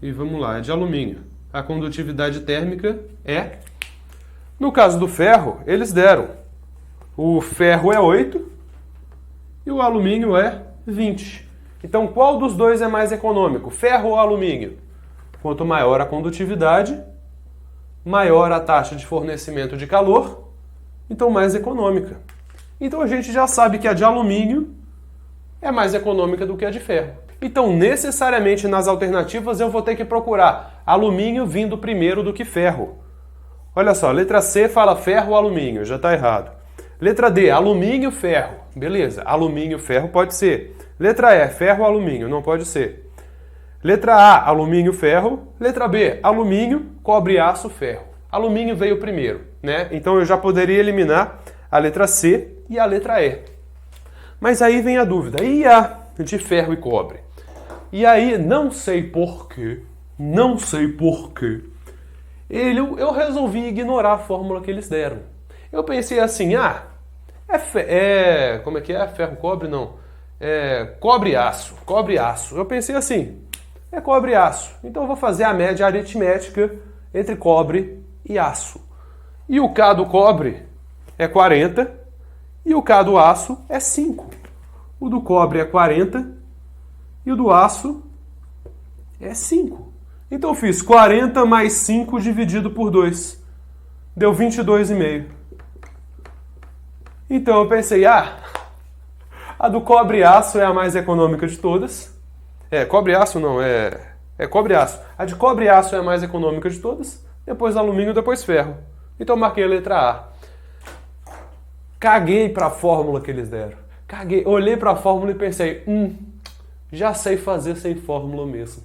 e vamos lá, é de alumínio. A condutividade térmica é, no caso do ferro, eles deram, o ferro é 8 e o alumínio é 20. Então qual dos dois é mais econômico, ferro ou alumínio? Quanto maior a condutividade, maior a taxa de fornecimento de calor, então mais econômica. Então a gente já sabe que a de alumínio é mais econômica do que a de ferro. Então, necessariamente nas alternativas eu vou ter que procurar alumínio vindo primeiro do que ferro. Olha só, letra C fala ferro, alumínio, já está errado. Letra D, alumínio, ferro. Beleza, alumínio, ferro pode ser. Letra E, ferro, alumínio, não pode ser. Letra A, alumínio, ferro. Letra B, alumínio, cobre, aço, ferro. Alumínio veio primeiro, né? Então eu já poderia eliminar a letra C e a letra E. Mas aí vem a dúvida, e a de ferro e cobre? E aí, não sei porquê, eu resolvi ignorar a fórmula que eles deram. Eu pensei assim, como é que é? Ferro, cobre? Não. Cobre, aço. Eu pensei assim, é cobre e aço. Então eu vou fazer a média aritmética entre cobre e aço. E o K do cobre é 40 e o K do aço é 5. O do cobre é 40 e o do aço é 5. Então eu fiz 40 mais 5 dividido por 2. Deu 22,5. Então eu pensei, a do cobre e aço é a mais econômica de todas. Cobre e aço não, cobre e aço. A de cobre e aço é a mais econômica de todas. Depois alumínio, depois ferro. Então eu marquei a letra A. Caguei para a fórmula que eles deram. Caguei, olhei para a fórmula e pensei, já sei fazer sem fórmula mesmo.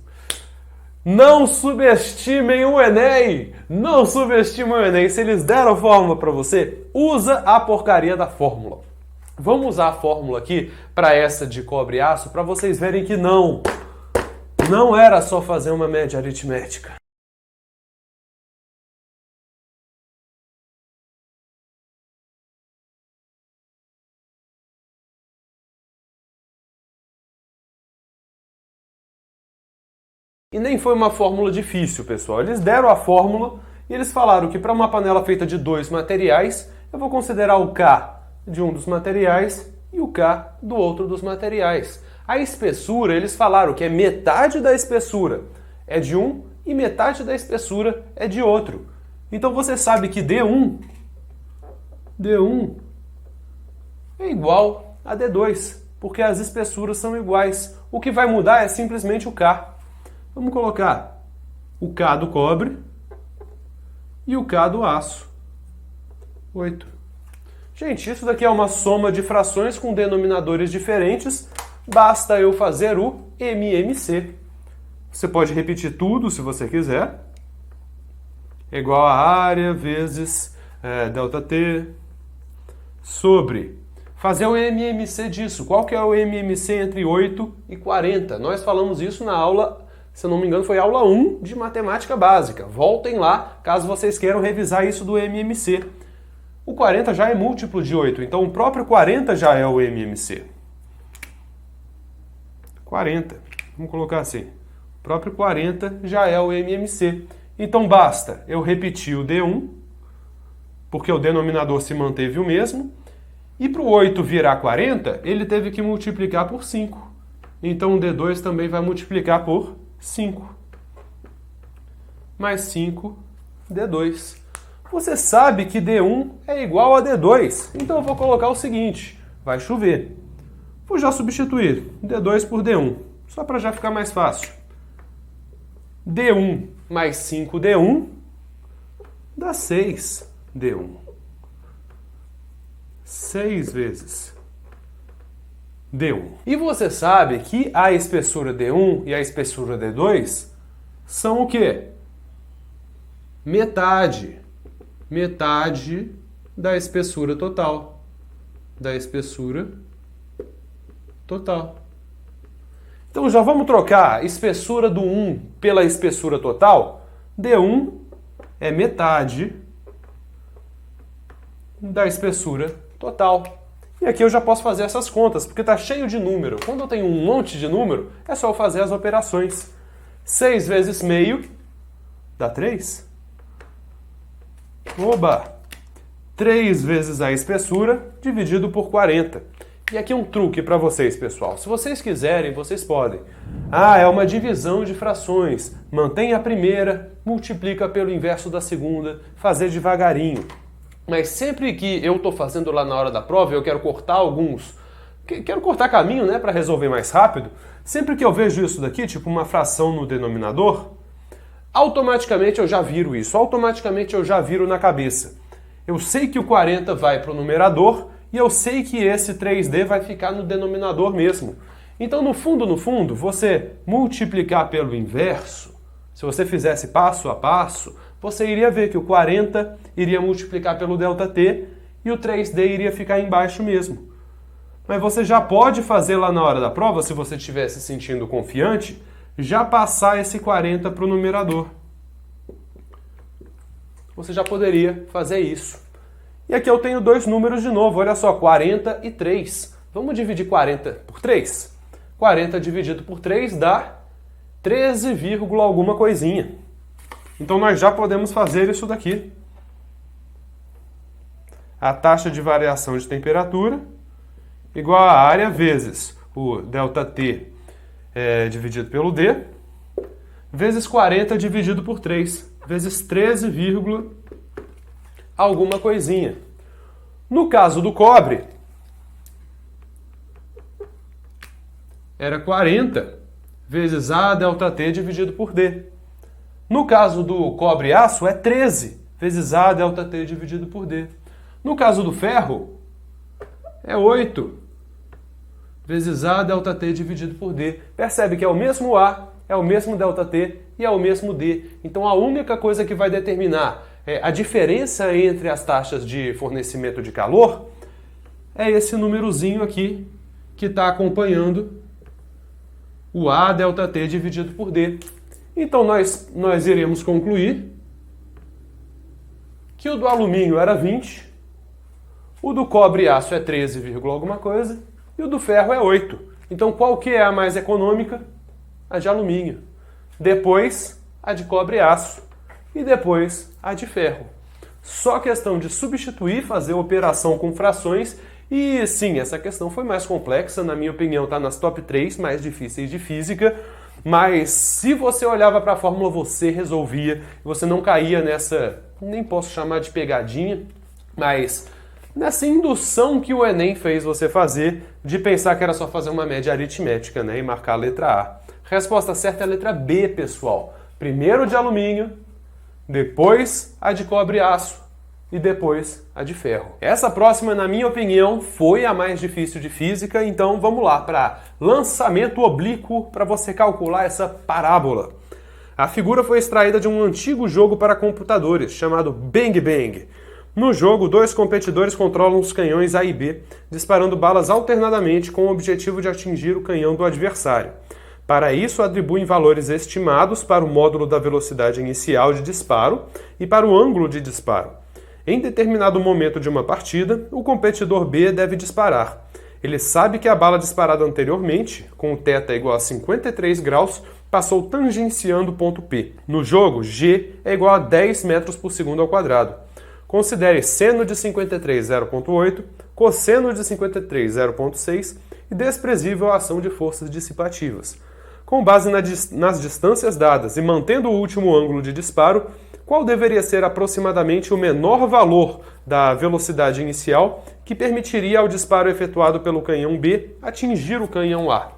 Não subestimem o Enem! Não subestimem o Enem. Se eles deram a fórmula para você, usa a porcaria da fórmula. Vamos usar a fórmula aqui para essa de cobre e aço para vocês verem que não era só fazer uma média aritmética. E nem foi uma fórmula difícil, pessoal. Eles deram a fórmula e eles falaram que para uma panela feita de 2 materiais, eu vou considerar o K de um dos materiais e o K do outro dos materiais. A espessura, eles falaram que é metade da espessura é de um e metade da espessura é de outro. Então você sabe que D1 é igual a D2, porque as espessuras são iguais. O que vai mudar é simplesmente o K. Vamos colocar o K do cobre e o K do aço. 8. Gente, isso daqui é uma soma de frações com denominadores diferentes. Basta eu fazer o MMC. Você pode repetir tudo se você quiser. É igual a área vezes ΔT sobre... Fazer o MMC disso. Qual que é o MMC entre 8 e 40? Nós falamos isso na aula, se eu não me engano, foi aula 1 de matemática básica. Voltem lá, caso vocês queiram revisar isso do MMC. O 40 já é múltiplo de 8, então o próprio 40 já é o MMC. 40, vamos colocar assim. O próprio 40 já é o MMC. Então basta eu repetir o D1, porque o denominador se manteve o mesmo, e para o 8 virar 40, ele teve que multiplicar por 5. Então o D2 também vai multiplicar por 5. Mais 5, D2. Você sabe que D1 é igual a D2. Então eu vou colocar o seguinte, vai chover. Vou já substituir D2 por D1, só para já ficar mais fácil. D1 mais 5D1 dá 6D1. 6 vezes D1. E você sabe que a espessura D1 e a espessura D2 são o quê? Metade da espessura total. Da espessura total. Então já vamos trocar a espessura do 1 pela espessura total? D1 é metade da espessura total. E aqui eu já posso fazer essas contas, porque está cheio de número. Quando eu tenho um monte de número, é só eu fazer as operações. 6 vezes meio dá 3. Oba! 3 vezes a espessura dividido por 40. E aqui um truque para vocês, pessoal. Se vocês quiserem, vocês podem. É uma divisão de frações. Mantém a primeira, multiplica pelo inverso da segunda, fazer devagarinho. Mas sempre que eu estou fazendo lá na hora da prova, eu quero cortar quero cortar caminho, né, para resolver mais rápido. Sempre que eu vejo isso daqui, tipo uma fração no denominador, automaticamente eu já viro isso, automaticamente eu já viro na cabeça. Eu sei que o 40 vai para o numerador e eu sei que esse 3D vai ficar no denominador mesmo. Então, no fundo, você multiplicar pelo inverso, se você fizesse passo a passo, você iria ver que o 40 iria multiplicar pelo ΔT e o 3D iria ficar embaixo mesmo. Mas você já pode fazer lá na hora da prova, se você estiver se sentindo confiante, já passar esse 40 para o numerador. Você já poderia fazer isso. E aqui eu tenho dois números de novo, olha só, 40 e 3. Vamos dividir 40 por 3? 40 dividido por 3 dá 13, alguma coisinha. Então nós já podemos fazer isso daqui. A taxa de variação de temperatura igual a área vezes o ΔT dividido pelo D, vezes 40 dividido por 3, vezes 13, alguma coisinha. No caso do cobre, era 40 vezes A ΔT dividido por D. No caso do cobre-aço, é 13 vezes A ΔT dividido por D. No caso do ferro, é 8 vezes A ΔT dividido por D. Percebe que é o mesmo A, é o mesmo ΔT e é o mesmo D. Então a única coisa que vai determinar a diferença entre as taxas de fornecimento de calor é esse númerozinho aqui que está acompanhando o A ΔT dividido por D. Então nós iremos concluir que o do alumínio era 20, o do cobre e aço é 13, alguma coisa, e o do ferro é 8. Então qual que é a mais econômica? A de alumínio. Depois a de cobre e aço. E depois a de ferro. Só questão de substituir, fazer operação com frações. E sim, essa questão foi mais complexa, na minha opinião está nas top 3 mais difíceis de física. Mas se você olhava para a fórmula, você resolvia. Você não caía nessa, nem posso chamar de pegadinha, mas nessa indução que o Enem fez você fazer de pensar que era só fazer uma média aritmética, né, e marcar a letra A. Resposta certa é a letra B, pessoal. Primeiro de alumínio, depois a de cobre e aço e depois a de ferro. Essa próxima, na minha opinião, foi a mais difícil de física, então vamos lá para lançamento oblíquo para você calcular essa parábola. A figura foi extraída de um antigo jogo para computadores chamado Bang Bang. No jogo, dois competidores controlam os canhões A e B, disparando balas alternadamente com o objetivo de atingir o canhão do adversário. Para isso, atribuem valores estimados para o módulo da velocidade inicial de disparo e para o ângulo de disparo. Em determinado momento de uma partida, o competidor B deve disparar. Ele sabe que a bala disparada anteriormente, com o θ igual a 53 graus, passou tangenciando o ponto P. No jogo, G é igual a 10 metros por segundo ao quadrado. Considere seno de 53 0,8, cosseno de 53 0,6 e desprezível a ação de forças dissipativas. Com base nas distâncias dadas e mantendo o último ângulo de disparo, qual deveria ser aproximadamente o menor valor da velocidade inicial que permitiria ao disparo efetuado pelo canhão B atingir o canhão A?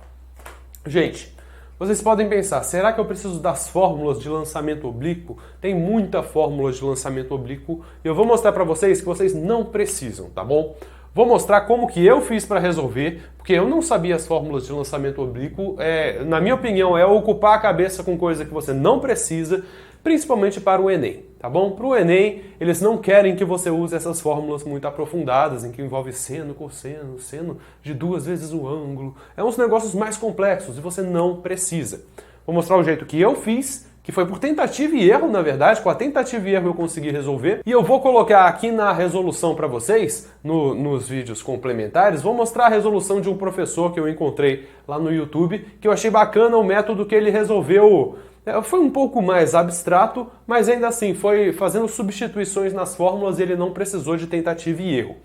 Gente, vocês podem pensar, será que eu preciso das fórmulas de lançamento oblíquo? Tem muita fórmula de lançamento oblíquo e eu vou mostrar para vocês que vocês não precisam, tá bom? Vou mostrar como que eu fiz para resolver, porque eu não sabia as fórmulas de lançamento oblíquo. Na minha opinião, é ocupar a cabeça com coisa que você não precisa, principalmente para o Enem, tá bom? Para o Enem, eles não querem que você use essas fórmulas muito aprofundadas, em que envolve seno, cosseno, seno de 2 vezes o ângulo. É uns negócios mais complexos e você não precisa. Vou mostrar o jeito que eu fiz, que foi por tentativa e erro, na verdade. Com a tentativa e erro eu consegui resolver. E eu vou colocar aqui na resolução para vocês, nos vídeos complementares, vou mostrar a resolução de um professor que eu encontrei lá no YouTube, que eu achei bacana o método que ele resolveu. Foi um pouco mais abstrato, mas ainda assim foi fazendo substituições nas fórmulas e ele não precisou de tentativa e erro.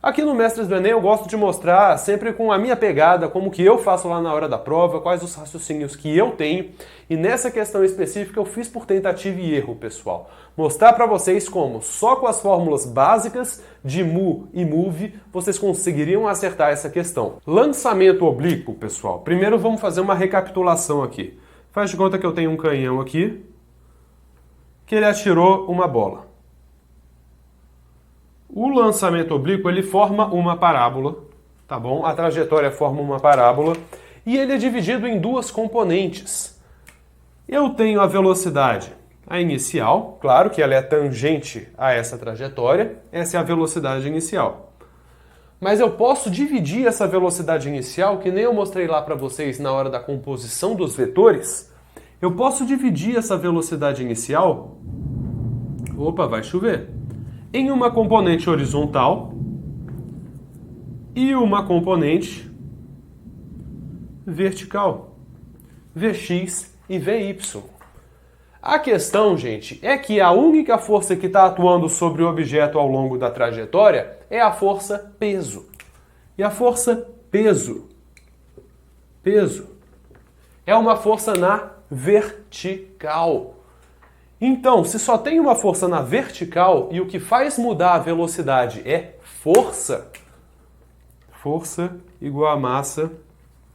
Aqui no Mestres do Enem eu gosto de mostrar sempre com a minha pegada, como que eu faço lá na hora da prova, quais os raciocínios que eu tenho. E nessa questão específica eu fiz por tentativa e erro, pessoal. Mostrar para vocês como só com as fórmulas básicas de mu e move vocês conseguiriam acertar essa questão. Lançamento oblíquo, pessoal. Primeiro vamos fazer uma recapitulação aqui. Faz de conta que eu tenho um canhão aqui, que ele atirou uma bola. O lançamento oblíquo, ele forma uma parábola, tá bom? A trajetória forma uma parábola e ele é dividido em 2 componentes. Eu tenho a velocidade, a inicial, claro que ela é tangente a essa trajetória, essa é a velocidade inicial. Mas eu posso dividir essa velocidade inicial, que nem eu mostrei lá para vocês na hora da composição dos vetores, eu posso dividir essa velocidade inicial, opa, vai chover, em uma componente horizontal e uma componente vertical, Vx e Vy. A questão, gente, é que a única força que está atuando sobre o objeto ao longo da trajetória é a força peso. E a força peso é uma força na vertical. Então, se só tem uma força na vertical e o que faz mudar a velocidade é força, força igual a massa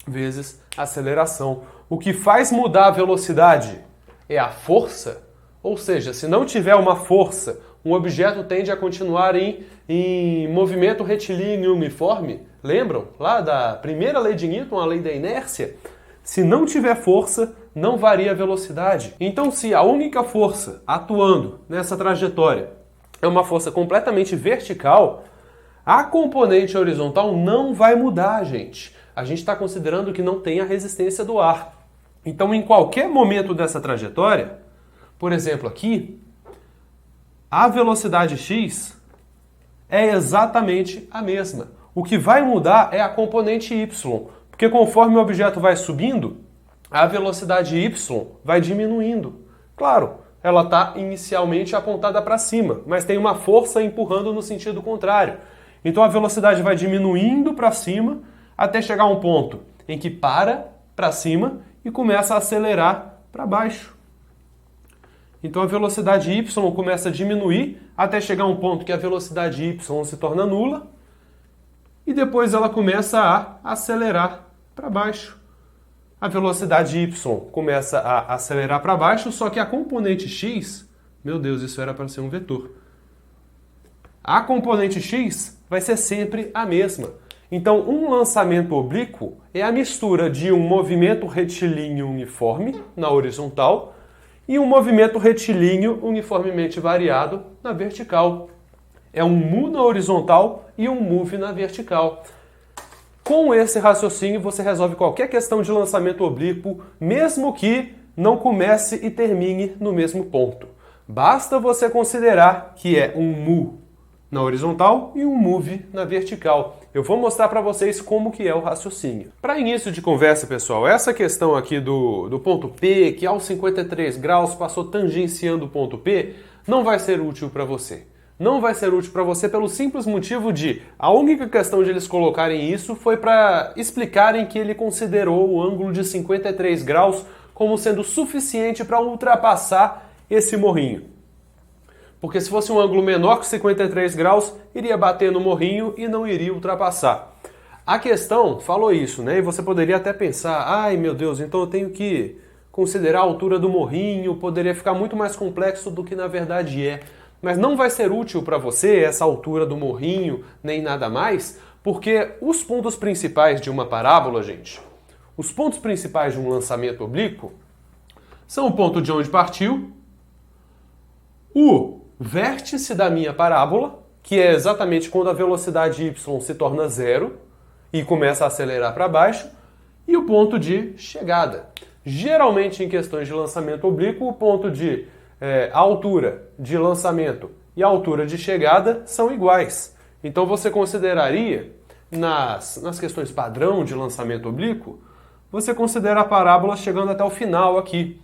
vezes aceleração. O que faz mudar a velocidade é a força, ou seja, se não tiver uma força um objeto tende a continuar em movimento retilíneo uniforme. Lembram lá da primeira lei de Newton, a lei da inércia? Se não tiver força, não varia a velocidade. Então, se a única força atuando nessa trajetória é uma força completamente vertical, a componente horizontal não vai mudar, gente. A gente está considerando que não tem a resistência do ar. Então, em qualquer momento dessa trajetória, por exemplo aqui, a velocidade x é exatamente a mesma. O que vai mudar é a componente y, porque conforme o objeto vai subindo, a velocidade y vai diminuindo. Claro, ela está inicialmente apontada para cima, mas tem uma força empurrando no sentido contrário. Então a velocidade vai diminuindo para cima até chegar a um ponto em que para cima e começa a acelerar para baixo. Então a velocidade y começa a diminuir até chegar a um ponto que a velocidade y se torna nula e depois ela começa a acelerar para baixo. A velocidade y começa a acelerar para baixo, só que a componente x, meu Deus, isso era para ser um vetor. A componente x vai ser sempre a mesma. Então, um lançamento oblíquo é a mistura de um movimento retilíneo uniforme na horizontal e um movimento retilíneo uniformemente variado na vertical. É um mu na horizontal e um move na vertical. Com esse raciocínio, você resolve qualquer questão de lançamento oblíquo, mesmo que não comece e termine no mesmo ponto. Basta você considerar que é um mu na horizontal e um move na vertical. Eu vou mostrar para vocês como que é o raciocínio. Para início de conversa, pessoal, essa questão aqui do ponto P, que aos 53 graus passou tangenciando o ponto P, não vai ser útil para você. Não vai ser útil para você pelo simples motivo de a única questão de eles colocarem isso foi para explicarem que ele considerou o ângulo de 53 graus como sendo suficiente para ultrapassar esse morrinho. Porque se fosse um ângulo menor que 53 graus, iria bater no morrinho e não iria ultrapassar. A questão falou isso, né? E você poderia até pensar, ai meu Deus, então eu tenho que considerar a altura do morrinho, poderia ficar muito mais complexo do que na verdade é. Mas não vai ser útil para você essa altura do morrinho, nem nada mais, porque os pontos principais de uma parábola, gente, os pontos principais de um lançamento oblíquo são o ponto de onde partiu, o vértice da minha parábola, que é exatamente quando a velocidade y se torna zero e começa a acelerar para baixo, e o ponto de chegada. Geralmente em questões de lançamento oblíquo, o ponto de a altura de lançamento e a altura de chegada são iguais. Então você consideraria, nas questões padrão de lançamento oblíquo, você considera a parábola chegando até o final aqui.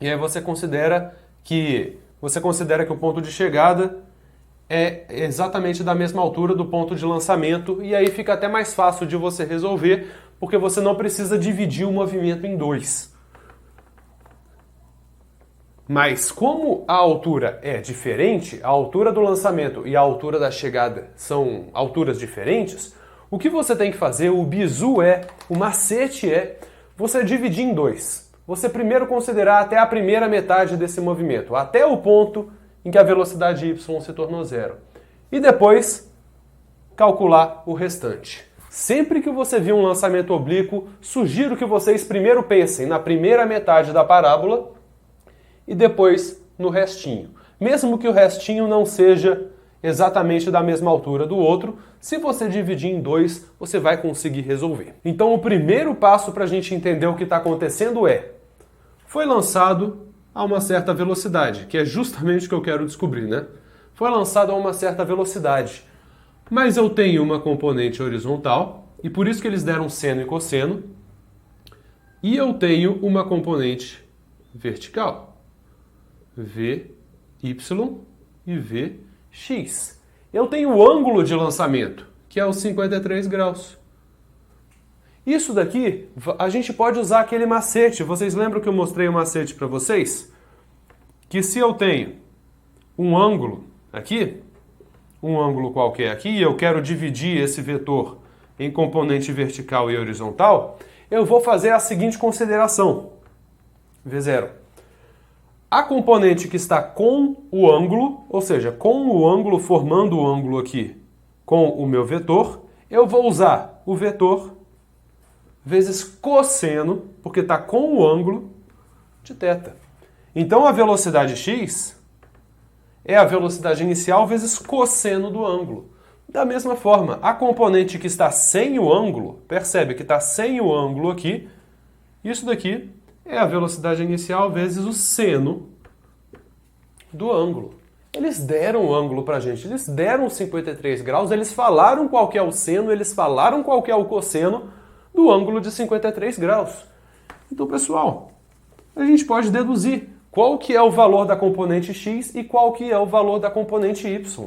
E aí você considera que o ponto de chegada é exatamente da mesma altura do ponto de lançamento, e aí fica até mais fácil de você resolver, porque você não precisa dividir o movimento em dois. Mas como a altura é diferente, a altura do lançamento e a altura da chegada são alturas diferentes, o que você tem que fazer, o macete é você dividir em dois. Você primeiro considerar até a primeira metade desse movimento, até o ponto em que a velocidade y se tornou zero. E depois calcular o restante. Sempre que você vir um lançamento oblíquo, sugiro que vocês primeiro pensem na primeira metade da parábola e depois no restinho. Mesmo que o restinho não seja exatamente da mesma altura do outro, se você dividir em dois, você vai conseguir resolver. Então o primeiro passo para a gente entender o que está acontecendo foi lançado a uma certa velocidade, que é justamente o que eu quero descobrir, né? Foi lançado a uma certa velocidade, mas eu tenho uma componente horizontal, e por isso que eles deram seno e cosseno, e eu tenho uma componente vertical, Vy e Vx. Eu tenho o ângulo de lançamento, que é os 53 graus. Isso daqui, a gente pode usar aquele macete. Vocês lembram que eu mostrei o macete para vocês? Que se eu tenho um ângulo aqui, um ângulo qualquer aqui, e eu quero dividir esse vetor em componente vertical e horizontal, eu vou fazer a seguinte consideração. V0. A componente que está com o ângulo, ou seja, com o ângulo, formando o ângulo aqui com o meu vetor, eu vou usar o vetor vezes cosseno, porque está com o ângulo de θ. Então a velocidade x é a velocidade inicial vezes cosseno do ângulo. Da mesma forma, a componente que está sem o ângulo, percebe que está sem o ângulo aqui, isso daqui é a velocidade inicial vezes o seno do ângulo. Eles deram o ângulo pra gente, eles deram 53 graus, eles falaram qual que é o seno, eles falaram qual que é o cosseno do ângulo de 53 graus. Então, pessoal, a gente pode deduzir qual que é o valor da componente x e qual que é o valor da componente y.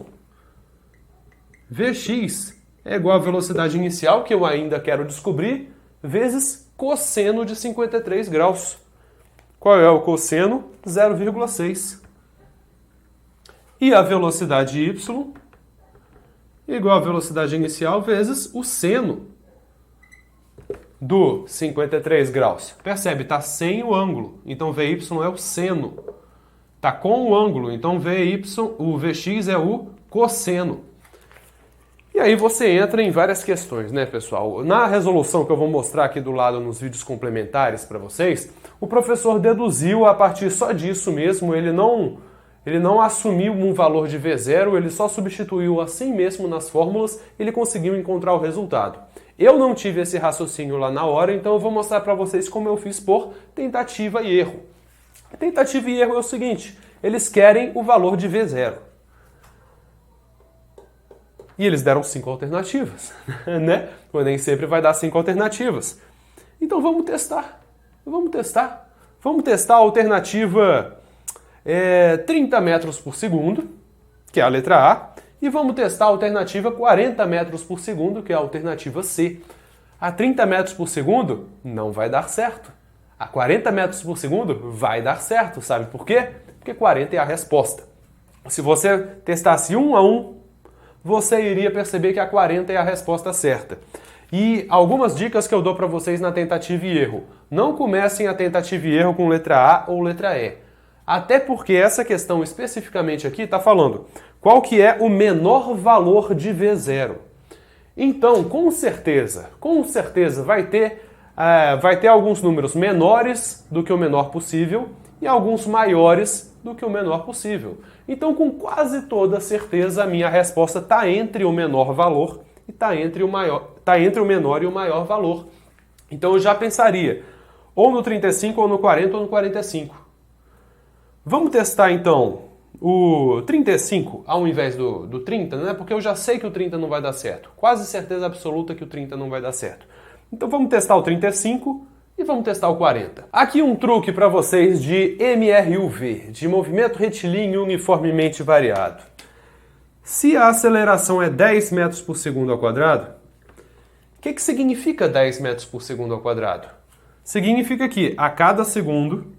Vx é igual à velocidade inicial, que eu ainda quero descobrir, vezes cosseno de 53 graus. Qual é o cosseno? 0,6. E a velocidade y igual à velocidade inicial vezes o seno do 53 graus. Percebe? Está sem o ângulo, então Vy é o seno. Está com o ângulo, então o Vx é o cosseno. E aí você entra em várias questões, né, pessoal? Na resolução que eu vou mostrar aqui do lado nos vídeos complementares para vocês, o professor deduziu a partir só disso mesmo, ele não assumiu um valor de V0, ele só substituiu assim mesmo nas fórmulas, ele conseguiu encontrar o resultado. Eu não tive esse raciocínio lá na hora, então eu vou mostrar para vocês como eu fiz por tentativa e erro. Tentativa e erro é o seguinte, eles querem o valor de V0. E eles deram 5 alternativas, né? O Enem sempre vai dar 5 alternativas. Então vamos testar. Vamos testar a alternativa 30 metros por segundo, que é a letra A, e vamos testar a alternativa 40 metros por segundo, que é a alternativa C. A 30 metros por segundo não vai dar certo. A 40 metros por segundo vai dar certo, sabe por quê? Porque 40 é a resposta. Se você testasse 1 a 1, você iria perceber que a 40 é a resposta certa. E algumas dicas que eu dou para vocês na tentativa e erro. Não comecem a tentativa e erro com letra A ou letra E. Até porque essa questão especificamente aqui está falando qual que é o menor valor de V0. Então, com certeza vai ter alguns números menores do que o menor possível e alguns maiores do que o menor possível. Então, com quase toda certeza, a minha resposta está entre o menor valor e está entre o menor e o maior valor. Então, eu já pensaria ou no 35, ou no 40, ou no 45. Vamos testar, então, o 35 ao invés do 30, né? Porque eu já sei que o 30 não vai dar certo. Quase certeza absoluta que o 30 não vai dar certo. Então, vamos testar o 35 e vamos testar o 40. Aqui um truque para vocês de MRUV, de movimento retilíneo uniformemente variado. Se a aceleração é 10 metros por segundo ao quadrado, o que significa 10 metros por segundo ao quadrado? Significa que a cada segundo,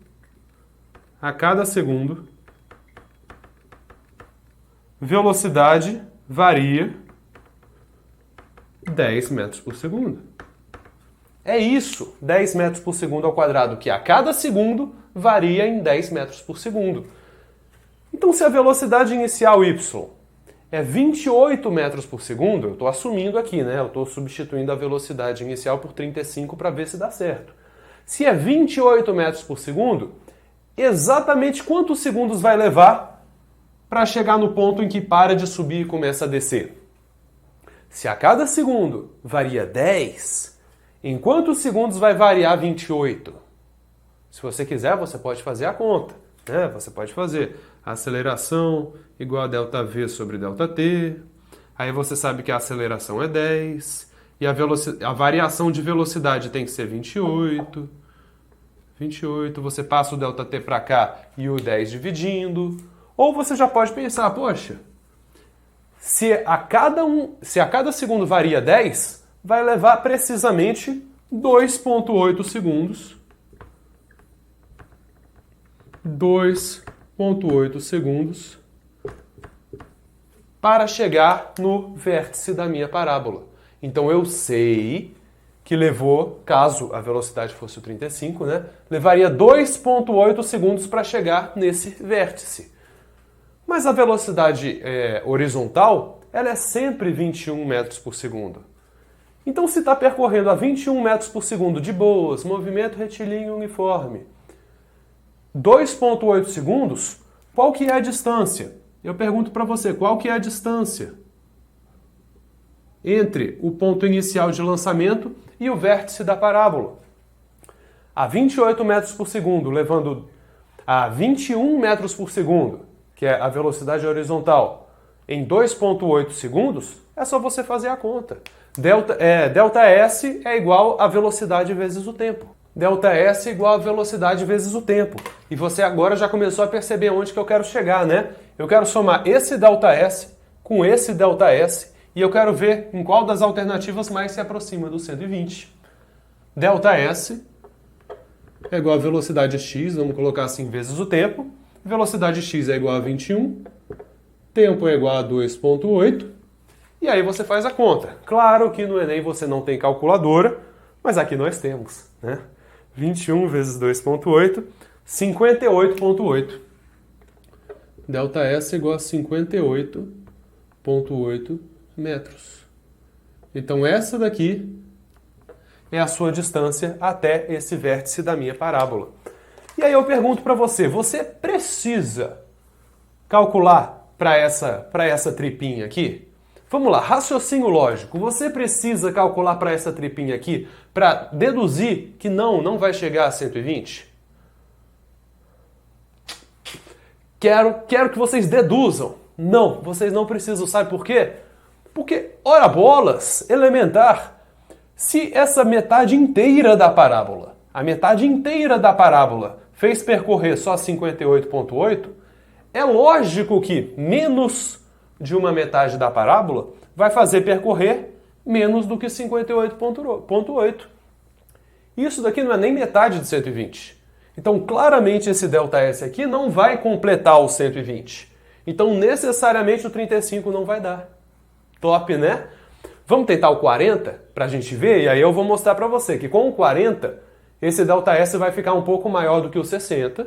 velocidade varia 10 metros por segundo. É isso, 10 metros por segundo ao quadrado, que a cada segundo varia em 10 metros por segundo. Então, se a velocidade inicial y é 28 metros por segundo, eu estou assumindo aqui, né? Eu estou substituindo a velocidade inicial por 35 para ver se dá certo. Se é 28 metros por segundo, exatamente quantos segundos vai levar para chegar no ponto em que para de subir e começa a descer? Se a cada segundo varia 10, em quantos segundos vai variar 28? Se você quiser, você pode fazer a conta, né? Você pode fazer a aceleração igual a ΔV sobre ΔT, aí você sabe que a aceleração é 10, e a variação de velocidade tem que ser 28, você passa o ΔT para cá e o 10 dividindo, ou você já pode pensar, poxa, se a cada segundo varia 10, vai levar precisamente 2,8 segundos. 2,8 segundos para chegar no vértice da minha parábola. Então eu sei que levou, caso a velocidade fosse o 35, né, levaria 2,8 segundos para chegar nesse vértice. Mas a velocidade horizontal, ela é sempre 21 metros por segundo. Então, se está percorrendo a 21 metros por segundo de boas, movimento retilíneo uniforme, 2,8 segundos, qual que é a distância? Eu pergunto para você, qual que é a distância entre o ponto inicial de lançamento e o vértice da parábola? A 28 metros por segundo, levando a 21 metros por segundo, que é a velocidade horizontal, em 2,8 segundos, é só você fazer a conta. Delta S é igual a velocidade vezes o tempo. Delta S é igual a velocidade vezes o tempo. E você agora já começou a perceber onde que eu quero chegar, né? Eu quero somar esse delta S com esse delta S e eu quero ver em qual das alternativas mais se aproxima do 120. Delta S é igual a velocidade x, vamos colocar assim, vezes o tempo. Velocidade x é igual a 21, tempo é igual a 2,8, e aí você faz a conta. Claro que no Enem você não tem calculadora, mas aqui nós temos, né? 21 vezes 2,8, 58,8. Delta S é igual a 58,8 metros. Então essa daqui é a sua distância até esse vértice da minha parábola. E aí eu pergunto para você, você precisa calcular para essa tripinha aqui? Vamos lá, raciocínio lógico. Você precisa calcular para essa tripinha aqui para deduzir que não vai chegar a 120? Quero que vocês deduzam. Não, vocês não precisam. Sabe por quê? Porque, ora bolas, elementar, se essa metade inteira da parábola, a metade inteira da parábola fez percorrer só 58,8, é lógico que menos de uma metade da parábola vai fazer percorrer menos do que 58,8. Isso daqui não é nem metade de 120. Então, claramente, esse delta S aqui não vai completar o 120. Então, necessariamente, o 35 não vai dar. Top, né? Vamos tentar o 40 para a gente ver? E aí eu vou mostrar para você que com o 40, esse delta S vai ficar um pouco maior do que o 60.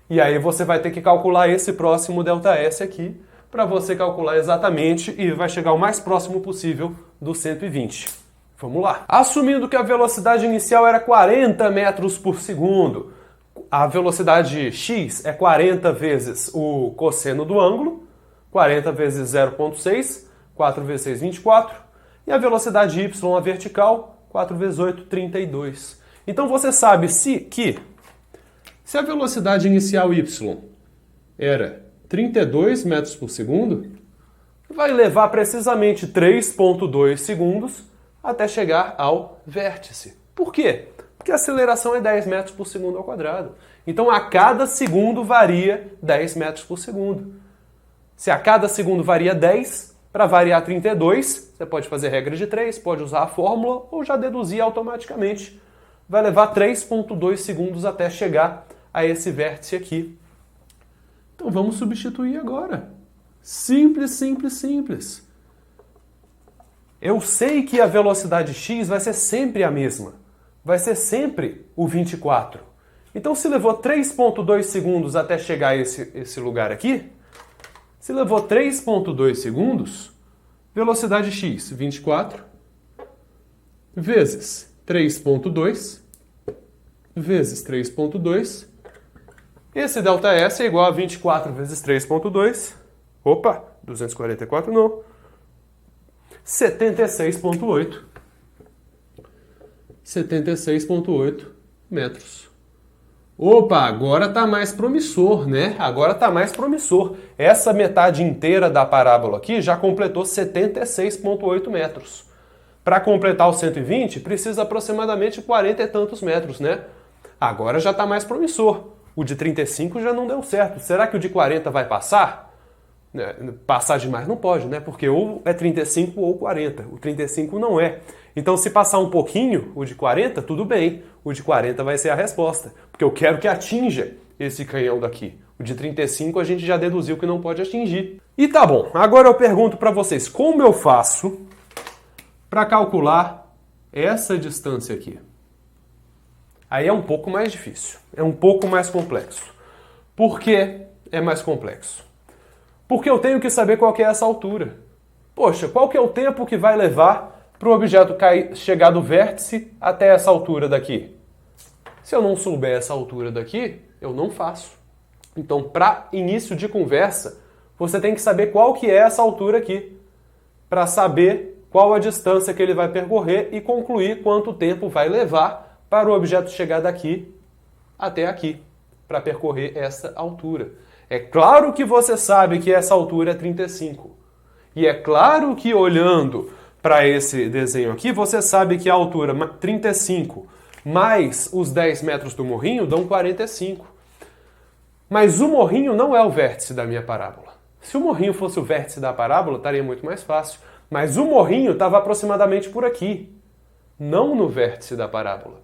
E aí você vai ter que calcular esse próximo delta S aqui para você calcular exatamente e vai chegar o mais próximo possível do 120. Vamos lá. Assumindo que a velocidade inicial era 40 metros por segundo, a velocidade x é 40 vezes o cosseno do ângulo, 40 vezes 0,6, 4 vezes 6, 24, e a velocidade y, a vertical, 4 vezes 8, 32. Então você sabe se a velocidade inicial y era 32 metros por segundo, vai levar precisamente 3,2 segundos até chegar ao vértice. Por quê? Porque a aceleração é 10 metros por segundo ao quadrado. Então, a cada segundo varia 10 metros por segundo. Se a cada segundo varia 10, para variar 32, você pode fazer regra de 3, pode usar a fórmula ou já deduzir automaticamente. Vai levar 3,2 segundos até chegar a esse vértice aqui. Então, vamos substituir agora. Simples, simples, simples. Eu sei que a velocidade x vai ser sempre a mesma. Vai ser sempre o 24. Então, se levou 3,2 segundos até chegar a esse lugar aqui, se levou 3,2 segundos, velocidade x, 24, vezes 3,2, vezes 3,2, esse delta S é igual a 24 vezes 3,2, opa, 244 não, 76,8. 76,8 metros. Opa, agora está mais promissor, né? Agora está mais promissor. Essa metade inteira da parábola aqui já completou 76,8 metros. Para completar o 120, precisa aproximadamente 40 e tantos metros, né? Agora já está mais promissor. O de 35 já não deu certo. Será que o de 40 vai passar? Passar demais não pode, né? Porque ou é 35 ou 40. O 35 não é. Então, se passar um pouquinho, o de 40, tudo bem. O de 40 vai ser a resposta. Porque eu quero que atinja esse canhão daqui. O de 35 a gente já deduziu que não pode atingir. E tá bom. Agora eu pergunto para vocês, como eu faço para calcular essa distância aqui. Aí é um pouco mais difícil, é um pouco mais complexo. Por que é mais complexo? Porque eu tenho que saber qual que é essa altura. Poxa, qual que é o tempo que vai levar para o objeto chegar do vértice até essa altura daqui? Se eu não souber essa altura daqui, eu não faço. Então, para início de conversa, você tem que saber qual que é essa altura aqui, para saber qual a distância que ele vai percorrer e concluir quanto tempo vai levar para o objeto chegar daqui até aqui, para percorrer essa altura. É claro que você sabe que essa altura é 35. E é claro que olhando para esse desenho aqui, você sabe que a altura 35 mais os 10 metros do morrinho dão 45. Mas o morrinho não é o vértice da minha parábola. Se o morrinho fosse o vértice da parábola, estaria muito mais fácil. Mas o morrinho estava aproximadamente por aqui, não no vértice da parábola.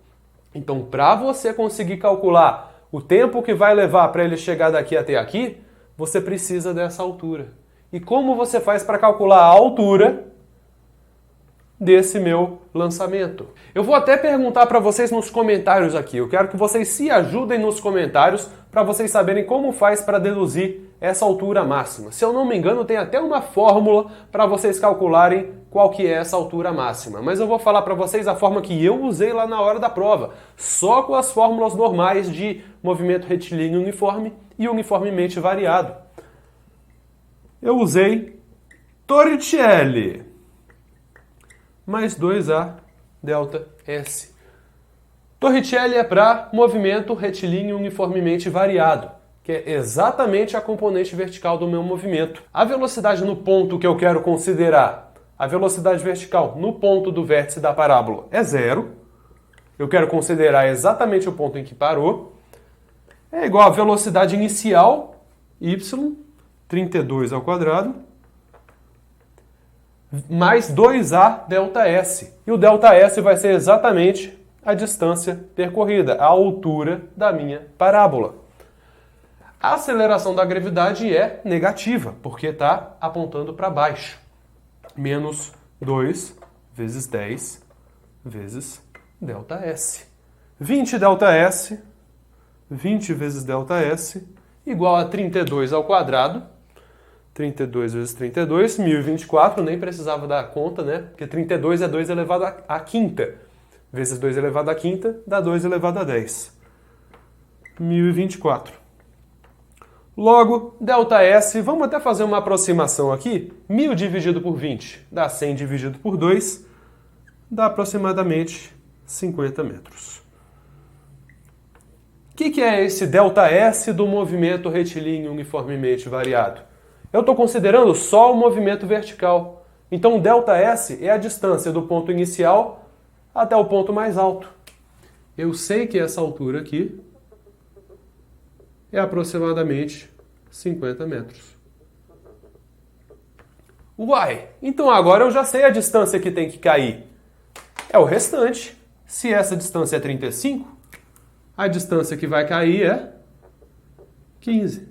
Então, para você conseguir calcular o tempo que vai levar para ele chegar daqui até aqui, você precisa dessa altura. E como você faz para calcular a altura desse meu lançamento? Eu vou até perguntar para vocês nos comentários aqui. Eu quero que vocês se ajudem nos comentários para vocês saberem como faz para deduzir essa altura máxima. Se eu não me engano, tem até uma fórmula para vocês calcularem qual que é essa altura máxima. Mas eu vou falar para vocês a forma que eu usei lá na hora da prova, só com as fórmulas normais de movimento retilíneo uniforme e uniformemente variado. Eu usei Torricelli mais 2A delta S. Torricelli é para movimento retilíneo uniformemente variado, que é exatamente a componente vertical do meu movimento. A velocidade no ponto que eu quero considerar, a velocidade vertical no ponto do vértice da parábola é 0. Eu quero considerar exatamente o ponto em que parou. É igual à velocidade inicial, y, 32 ao quadrado, mais 2A delta S. E o delta S vai ser exatamente a distância percorrida, a altura da minha parábola. A aceleração da gravidade é negativa, porque está apontando para baixo. Menos 2 vezes 10 vezes delta S. 20 delta S, 20 vezes delta S, igual a 32 ao quadrado. 32 vezes 32, 1024, nem precisava dar conta, né? Porque 32 é 2 elevado à quinta. Vezes 2 elevado à quinta, dá 2 elevado a 10. 1024. Logo, delta S, vamos até fazer uma aproximação aqui. 1000 dividido por 20 dá 100 dividido por 2, dá aproximadamente 50 metros. O que é esse delta S do movimento retilíneo uniformemente variado? Eu estou considerando só o movimento vertical. Então, o delta S é a distância do ponto inicial até o ponto mais alto. Eu sei que essa altura aqui é aproximadamente 50 metros. Uai, então agora eu já sei a distância que tem que cair. É o restante. Se essa distância é 35, a distância que vai cair é 15.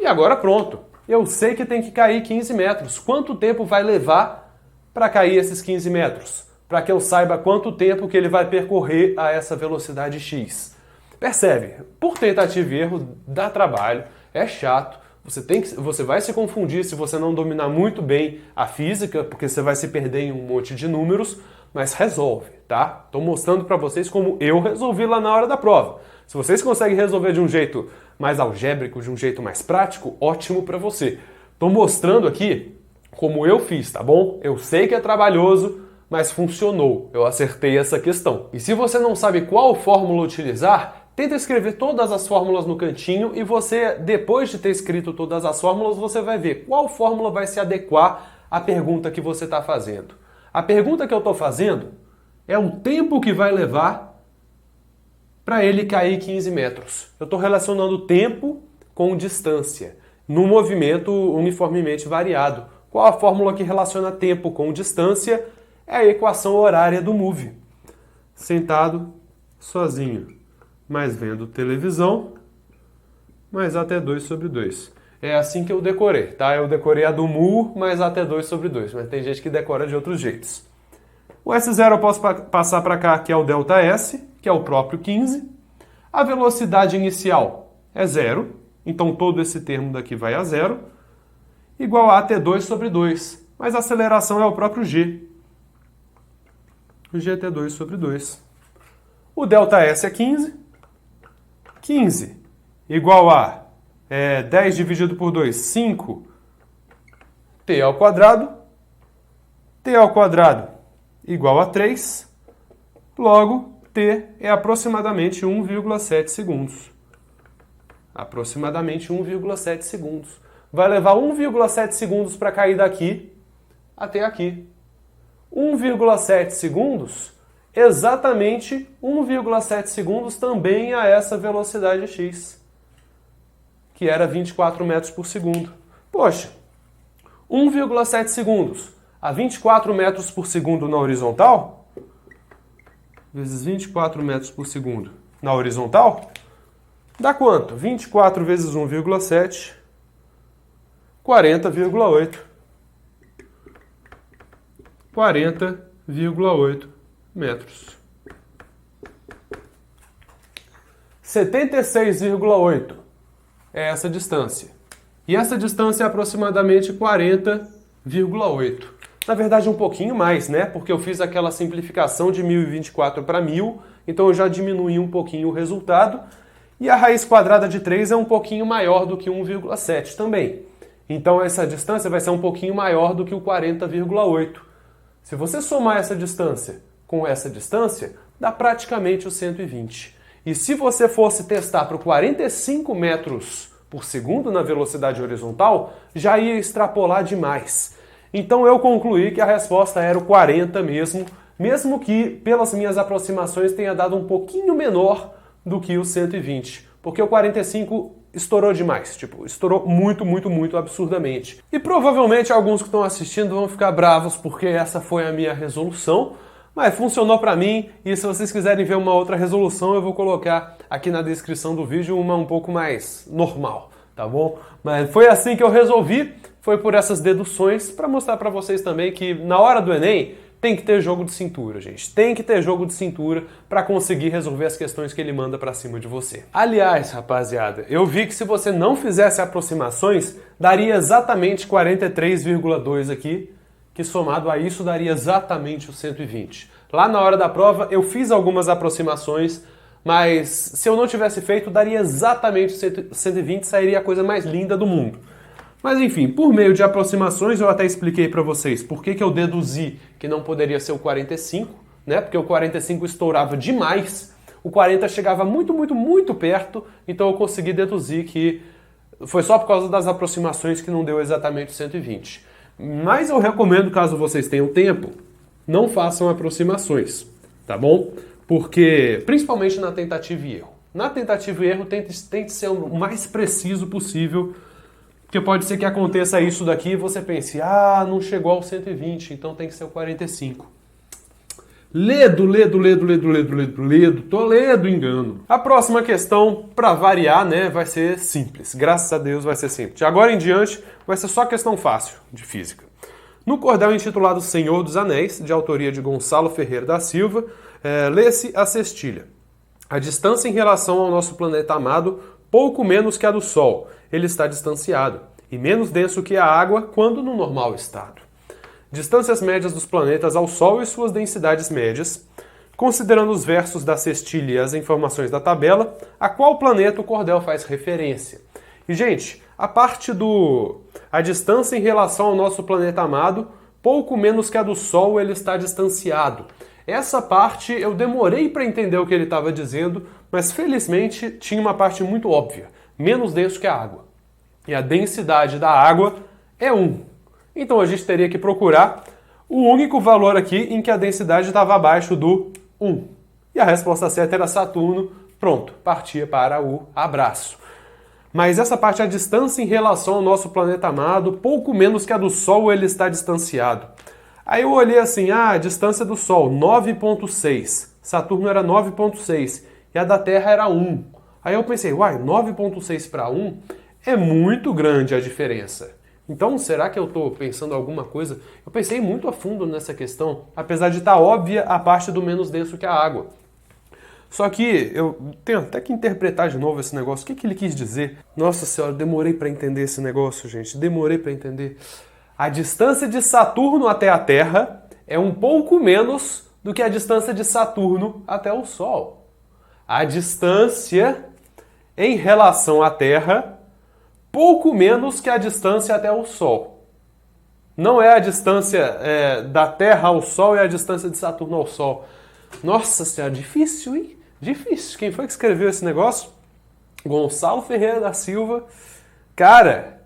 E agora pronto. Eu sei que tem que cair 15 metros. Quanto tempo vai levar para cair esses 15 metros? Para que eu saiba quanto tempo que ele vai percorrer a essa velocidade x. Percebe? Por tentativa e erro, dá trabalho, é chato. Você vai se confundir se você não dominar muito bem a física, porque você vai se perder em um monte de números, mas resolve, tá? Estou mostrando para vocês como eu resolvi lá na hora da prova. Se vocês conseguem resolver de um jeito mais algébrico, de um jeito mais prático, ótimo para você. Estou mostrando aqui como eu fiz, tá bom? Eu sei que é trabalhoso, mas funcionou. Eu acertei essa questão. E se você não sabe qual fórmula utilizar, tenta escrever todas as fórmulas no cantinho e você, depois de ter escrito todas as fórmulas, você vai ver qual fórmula vai se adequar à pergunta que você está fazendo. A pergunta que eu estou fazendo é o tempo que vai levar para ele cair 15 metros. Eu estou relacionando tempo com distância, no movimento uniformemente variado. Qual a fórmula que relaciona tempo com distância? É a equação horária do move. Sentado, sozinho, mas vendo televisão, mais até 2 sobre 2. É assim que eu decorei, tá? Eu decorei a do mu mais a T2 sobre 2, mas tem gente que decora de outros jeitos. O S0 eu posso passar para cá, que é o ΔS, que é o próprio 15. A velocidade inicial é 0, então todo esse termo daqui vai a 0, igual a T2 sobre 2, mas a aceleração é o próprio G. O GT2 sobre 2. O ΔS é 15. 15 igual a 10 dividido por 2, 5. T ao quadrado. T ao quadrado igual a 3. Logo, T é aproximadamente 1,7 segundos. Aproximadamente 1,7 segundos. Vai levar 1,7 segundos para cair daqui até aqui. 1,7 segundos, exatamente 1,7 segundos também a essa velocidade x, que era 24 metros por segundo. Poxa, 1,7 segundos a 24 metros por segundo na horizontal, vezes 24 metros por segundo na horizontal, dá quanto? 24 vezes 1,7, 40,8. 40,8 metros. 76,8 é essa distância. E essa distância é aproximadamente 40,8. Na verdade, um pouquinho mais, né? Porque eu fiz aquela simplificação de 1024 para 1000, então eu já diminui um pouquinho o resultado. E a raiz quadrada de 3 é um pouquinho maior do que 1,7 também. Então essa distância vai ser um pouquinho maior do que o 40,8. Se você somar essa distância com essa distância, dá praticamente o 120. E se você fosse testar para o 45 metros por segundo na velocidade horizontal, já ia extrapolar demais. Então eu concluí que a resposta era o 40 mesmo que pelas minhas aproximações tenha dado um pouquinho menor do que o 120. Porque o 45 estourou demais, estourou muito, muito, muito absurdamente. E provavelmente alguns que estão assistindo vão ficar bravos porque essa foi a minha resolução, mas funcionou para mim, e se vocês quiserem ver uma outra resolução, eu vou colocar aqui na descrição do vídeo uma um pouco mais normal, tá bom? Mas foi assim que eu resolvi, foi por essas deduções, para mostrar para vocês também que na hora do Enem, tem que ter jogo de cintura, gente. Tem que ter jogo de cintura para conseguir resolver as questões que ele manda para cima de você. Aliás, rapaziada, eu vi que se você não fizesse aproximações, daria exatamente 43,2 aqui, que somado a isso daria exatamente o 120. Lá na hora da prova eu fiz algumas aproximações, mas se eu não tivesse feito, daria exatamente 120, sairia a coisa mais linda do mundo. Mas enfim, por meio de aproximações, eu até expliquei para vocês por que eu deduzi que não poderia ser o 45, né? Porque o 45 estourava demais, o 40 chegava muito, muito, muito perto, então eu consegui deduzir que foi só por causa das aproximações que não deu exatamente 120. Mas eu recomendo, caso vocês tenham tempo, não façam aproximações, tá bom? Porque, principalmente na tentativa e erro. Na tentativa e erro, tente ser o mais preciso possível. Porque pode ser que aconteça isso daqui e você pense, não chegou ao 120, então tem que ser o 45. Ledo, Toledo, engano. A próxima questão, para variar, né, vai ser simples. Graças a Deus vai ser simples. De agora em diante, vai ser só questão fácil de física. No cordel intitulado Senhor dos Anéis, de autoria de Gonçalo Ferreira da Silva, lê-se a cestilha. A distância em relação ao nosso planeta amado, pouco menos que a do Sol. Ele está distanciado e menos denso que a água quando no normal estado. Distâncias médias dos planetas ao Sol e suas densidades médias, considerando os versos da cestilha e as informações da tabela, a qual planeta o cordel faz referência. E, gente, a parte a distância em relação ao nosso planeta amado, pouco menos que a do Sol, ele está distanciado. Essa parte eu demorei para entender o que ele estava dizendo, mas felizmente tinha uma parte muito óbvia. Menos denso que a água. E a densidade da água é 1. Então a gente teria que procurar o único valor aqui em que a densidade estava abaixo do 1. E a resposta certa era Saturno. Pronto, partia para o abraço. Mas essa parte, a distância em relação ao nosso planeta amado, pouco menos que a do Sol, ele está distanciado. Aí eu olhei assim, a distância do Sol, 9,6. Saturno era 9,6. E a da Terra era 1. Aí eu pensei, 9,6 para 1 É muito grande a diferença. Então, será que eu estou pensando alguma coisa? Eu pensei muito a fundo nessa questão, apesar de estar óbvia a parte do menos denso que a água. Só que eu tenho até que interpretar de novo esse negócio. O que ele quis dizer? Nossa senhora, demorei para entender esse negócio, gente. Demorei para entender. A distância de Saturno até a Terra é um pouco menos do que a distância de Saturno até o Sol. A distância em relação à Terra, pouco menos que a distância até o Sol. Não é a distância da Terra ao Sol, é a distância de Saturno ao Sol. Nossa senhora, difícil, hein? Difícil. Quem foi que escreveu esse negócio? Gonçalo Ferreira da Silva. Cara,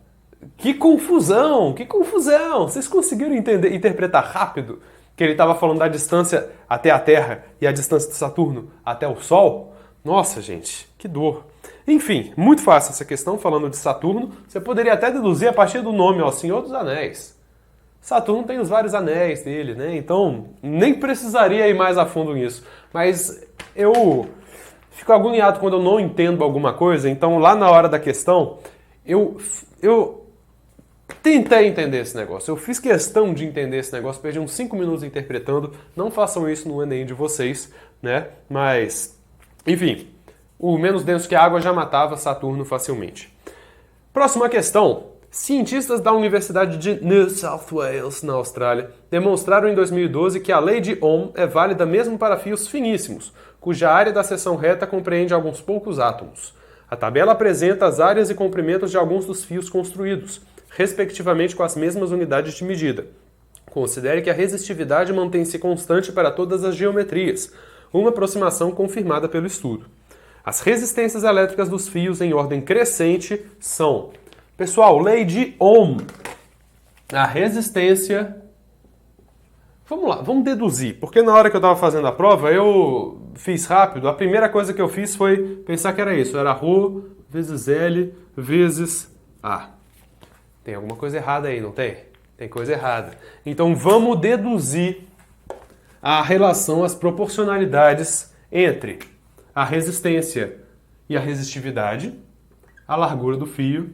que confusão, que confusão. Vocês conseguiram interpretar rápido que ele estava falando da distância até a Terra e a distância de Saturno até o Sol? Nossa, gente, que dor. Enfim, muito fácil essa questão, falando de Saturno. Você poderia até deduzir a partir do nome, ó, Senhor dos Anéis. Saturno tem os vários anéis dele, né? Então, nem precisaria ir mais a fundo nisso. Mas eu fico agoniado quando eu não entendo alguma coisa. Então, lá na hora da questão, eu tentei entender esse negócio. Eu fiz questão de entender esse negócio. Perdi uns 5 minutos interpretando. Não façam isso no Enem de vocês, né? Mas, enfim, o menos denso que a água já matava Saturno facilmente. Próxima questão. Cientistas da Universidade de New South Wales, na Austrália, demonstraram em 2012 que a lei de Ohm é válida mesmo para fios finíssimos, cuja área da seção reta compreende alguns poucos átomos. A tabela apresenta as áreas e comprimentos de alguns dos fios construídos, respectivamente com as mesmas unidades de medida. Considere que a resistividade mantém-se constante para todas as geometrias, uma aproximação confirmada pelo estudo. As resistências elétricas dos fios em ordem crescente são... Pessoal, lei de Ohm. A resistência... Vamos lá, vamos deduzir. Porque na hora que eu estava fazendo a prova, eu fiz rápido. A primeira coisa que eu fiz foi pensar que era isso. Era ρ vezes L vezes A. Tem alguma coisa errada aí, não tem? Tem coisa errada. Então vamos deduzir a relação, as proporcionalidades entre a resistência e a resistividade, a largura do fio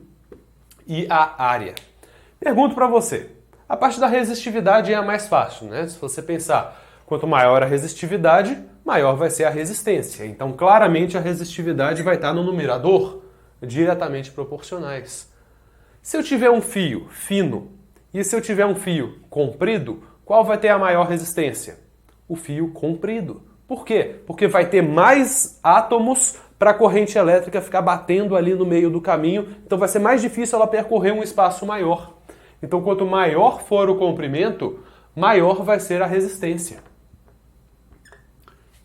e a área. Pergunto para você, a parte da resistividade é a mais fácil, né? Se você pensar, quanto maior a resistividade, maior vai ser a resistência. Então, claramente, a resistividade vai estar no numerador, diretamente proporcionais. Se eu tiver um fio fino e se eu tiver um fio comprido, qual vai ter a maior resistência? O fio comprido. Por quê? Porque vai ter mais átomos para a corrente elétrica ficar batendo ali no meio do caminho, então vai ser mais difícil ela percorrer um espaço maior. Então, quanto maior for o comprimento, maior vai ser a resistência.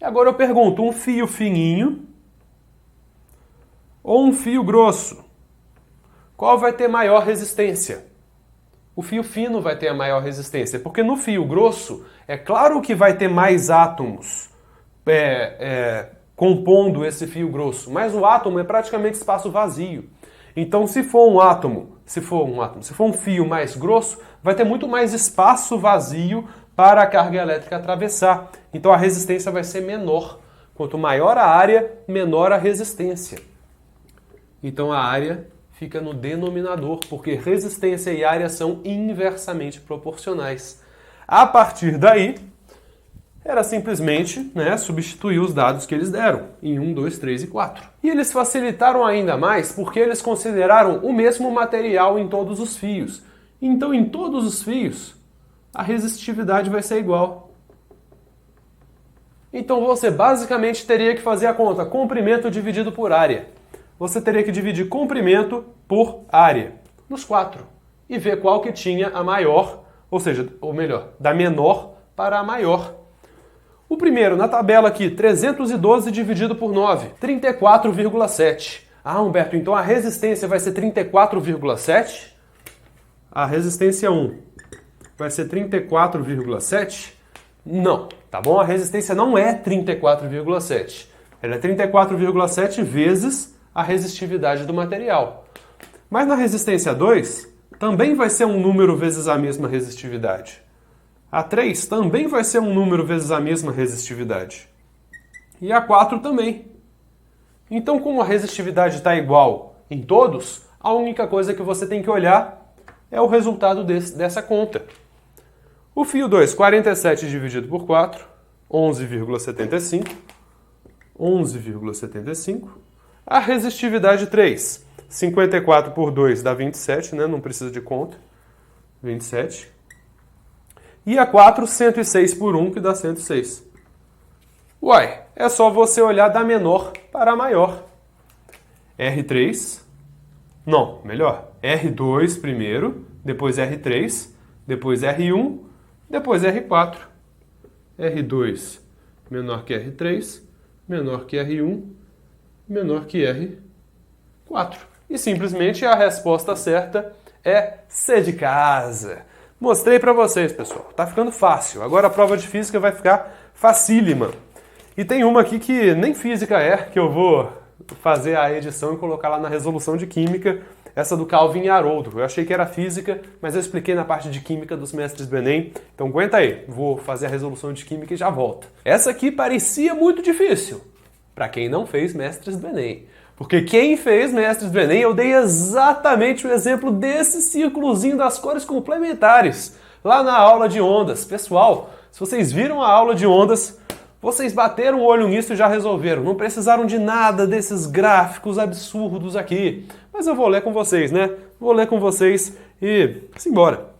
E agora eu pergunto, um fio fininho ou um fio grosso? Qual vai ter maior resistência? O fio fino vai ter a maior resistência, porque no fio grosso, é claro que vai ter mais átomos compondo esse fio grosso, mas o átomo é praticamente espaço vazio. Então, se for um fio mais grosso, vai ter muito mais espaço vazio para a carga elétrica atravessar. Então, a resistência vai ser menor. Quanto maior a área, menor a resistência. Então, a área fica no denominador, porque resistência e área são inversamente proporcionais. A partir daí, era simplesmente substituir os dados que eles deram em 1, 2, 3 e 4. E eles facilitaram ainda mais porque eles consideraram o mesmo material em todos os fios. Então, em todos os fios, a resistividade vai ser igual. Então, você basicamente teria que fazer a conta comprimento dividido por área. Você teria que dividir comprimento por área, nos 4, e ver qual que tinha a maior, ou melhor, da menor para a maior. O primeiro, na tabela aqui, 312 dividido por 9, 34,7. Ah, Humberto, então a resistência vai ser 34,7? A resistência 1 vai ser 34,7? Não, tá bom? A resistência não é 34,7. Ela é 34,7 vezes a resistividade do material. Mas na resistência 2, também vai ser um número vezes a mesma resistividade. A 3 também vai ser um número vezes a mesma resistividade. E a 4 também. Então, como a resistividade está igual em todos, A única coisa que você tem que olhar é o resultado dessa conta. O fio 2, 47 dividido por 4, 11,75. 11,75. A resistividade 3, 54 por 2 dá 27, né? Não precisa de conta. 27. E a 4, 106 por 1, que dá 106. Uai, é só você olhar da menor para a maior. R3, não, melhor, R2 primeiro, depois R3, depois R1, depois R4. R2 menor que R3, menor que R1, menor que R4. E simplesmente a resposta certa é C de casa. Mostrei para vocês, pessoal. Tá ficando fácil. Agora a prova de física vai ficar facílima. E tem uma aqui que nem física é, que eu vou fazer a edição e colocar lá na resolução de química, essa do Calvin e Haroldo. Eu achei que era física, mas eu expliquei na parte de química dos mestres do Enem. Então aguenta aí, vou fazer a resolução de química e já volto. Essa aqui parecia muito difícil para quem não fez mestres do Enem. Porque quem fez mestres do Enem, eu dei exatamente o exemplo desse círculozinho das cores complementares lá na aula de ondas. Pessoal, se vocês viram a aula de ondas, vocês bateram o olho nisso e já resolveram. Não precisaram de nada desses gráficos absurdos aqui. Mas eu vou ler com vocês, né? Vou ler com vocês e simbora.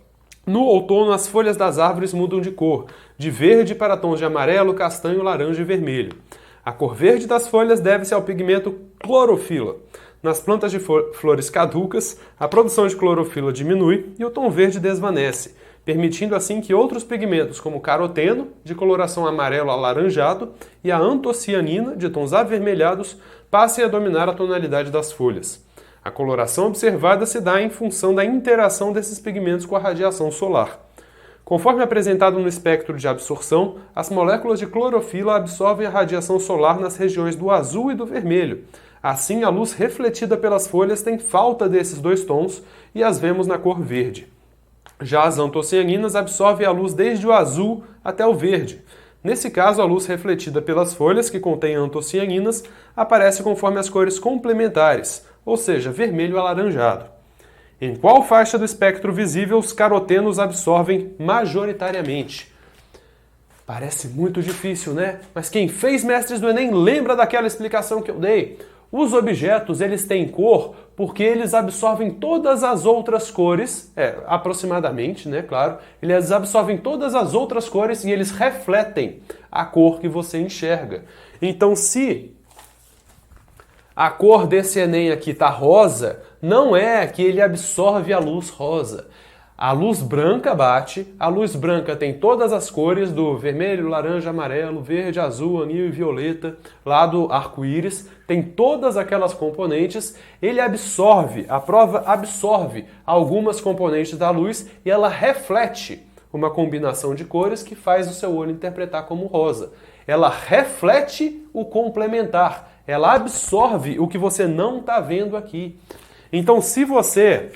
No outono, as folhas das árvores mudam de cor, de verde para tons de amarelo, castanho, laranja e vermelho. A cor verde das folhas deve-se ao pigmento clorofila. Nas plantas de flores caducas, a produção de clorofila diminui e o tom verde desvanece, permitindo assim que outros pigmentos, como o caroteno, de coloração amarelo alaranjado, e a antocianina, de tons avermelhados, passem a dominar a tonalidade das folhas. A coloração observada se dá em função da interação desses pigmentos com a radiação solar. Conforme apresentado no espectro de absorção, as moléculas de clorofila absorvem a radiação solar nas regiões do azul e do vermelho. Assim, a luz refletida pelas folhas tem falta desses dois tons e as vemos na cor verde. Já as antocianinas absorvem a luz desde o azul até o verde. Nesse caso, a luz refletida pelas folhas, que contêm antocianinas, aparece conforme as cores complementares, ou seja, vermelho alaranjado. Em qual faixa do espectro visível os carotenos absorvem majoritariamente? Parece muito difícil, né? Mas quem fez mestres do Enem lembra daquela explicação que eu dei. Os objetos, eles têm cor porque eles absorvem todas as outras cores, aproximadamente, né, claro, eles absorvem todas as outras cores e eles refletem a cor que você enxerga. Então, se a cor desse Enem aqui tá rosa, não é que ele absorve a luz rosa. A luz branca bate, a luz branca tem todas as cores do vermelho, laranja, amarelo, verde, azul, anil e violeta, lá do arco-íris, tem todas aquelas componentes, ele absorve, a prova absorve algumas componentes da luz e ela reflete uma combinação de cores que faz o seu olho interpretar como rosa. Ela reflete o complementar, ela absorve o que você não está vendo aqui. Então, se você...